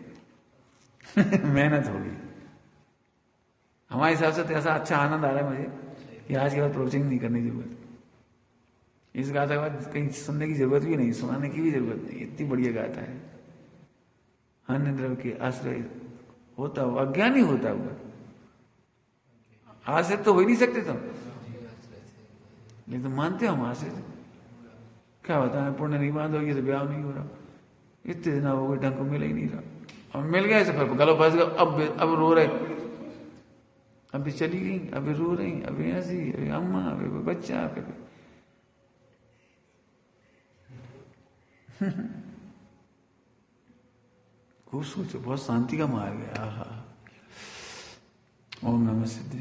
मेहनत होगी। हमारे हिसाब से तो ऐसा अच्छा आनंद आ रहा है मुझे कि आज के बाद प्रोचिंग नहीं करने की जरूरत, इस गाथा के बाद कहीं सुनने की जरूरत भी नहीं, सुनाने की भी जरूरत नहीं, इतनी बढ़िया गाथा है। अन्य द्रव्य के आश्रय होता हुआ, अज्ञानी होता हुआ, आश्रय तो हो ही नहीं सकते तुम, लेकिन तुम मानते हो हम आश्रय, क्या बताएं, पुण्य नहीं बांध होगी तो ब्याह नहीं हो रहा, इतने दिन हो गए, ढंग को मिल ही नहीं रहा, अब मिल गया ऐसे फिर गलो फंस गया, अब रो रहे, अभी चली गई, अभी रो रही, अभी ऐसी, अभी अम्मा, अभी कोई बच्चा, अभी खूब सोचो, बहुत शांति का मार्ग है। ओम नमः सिद्धि।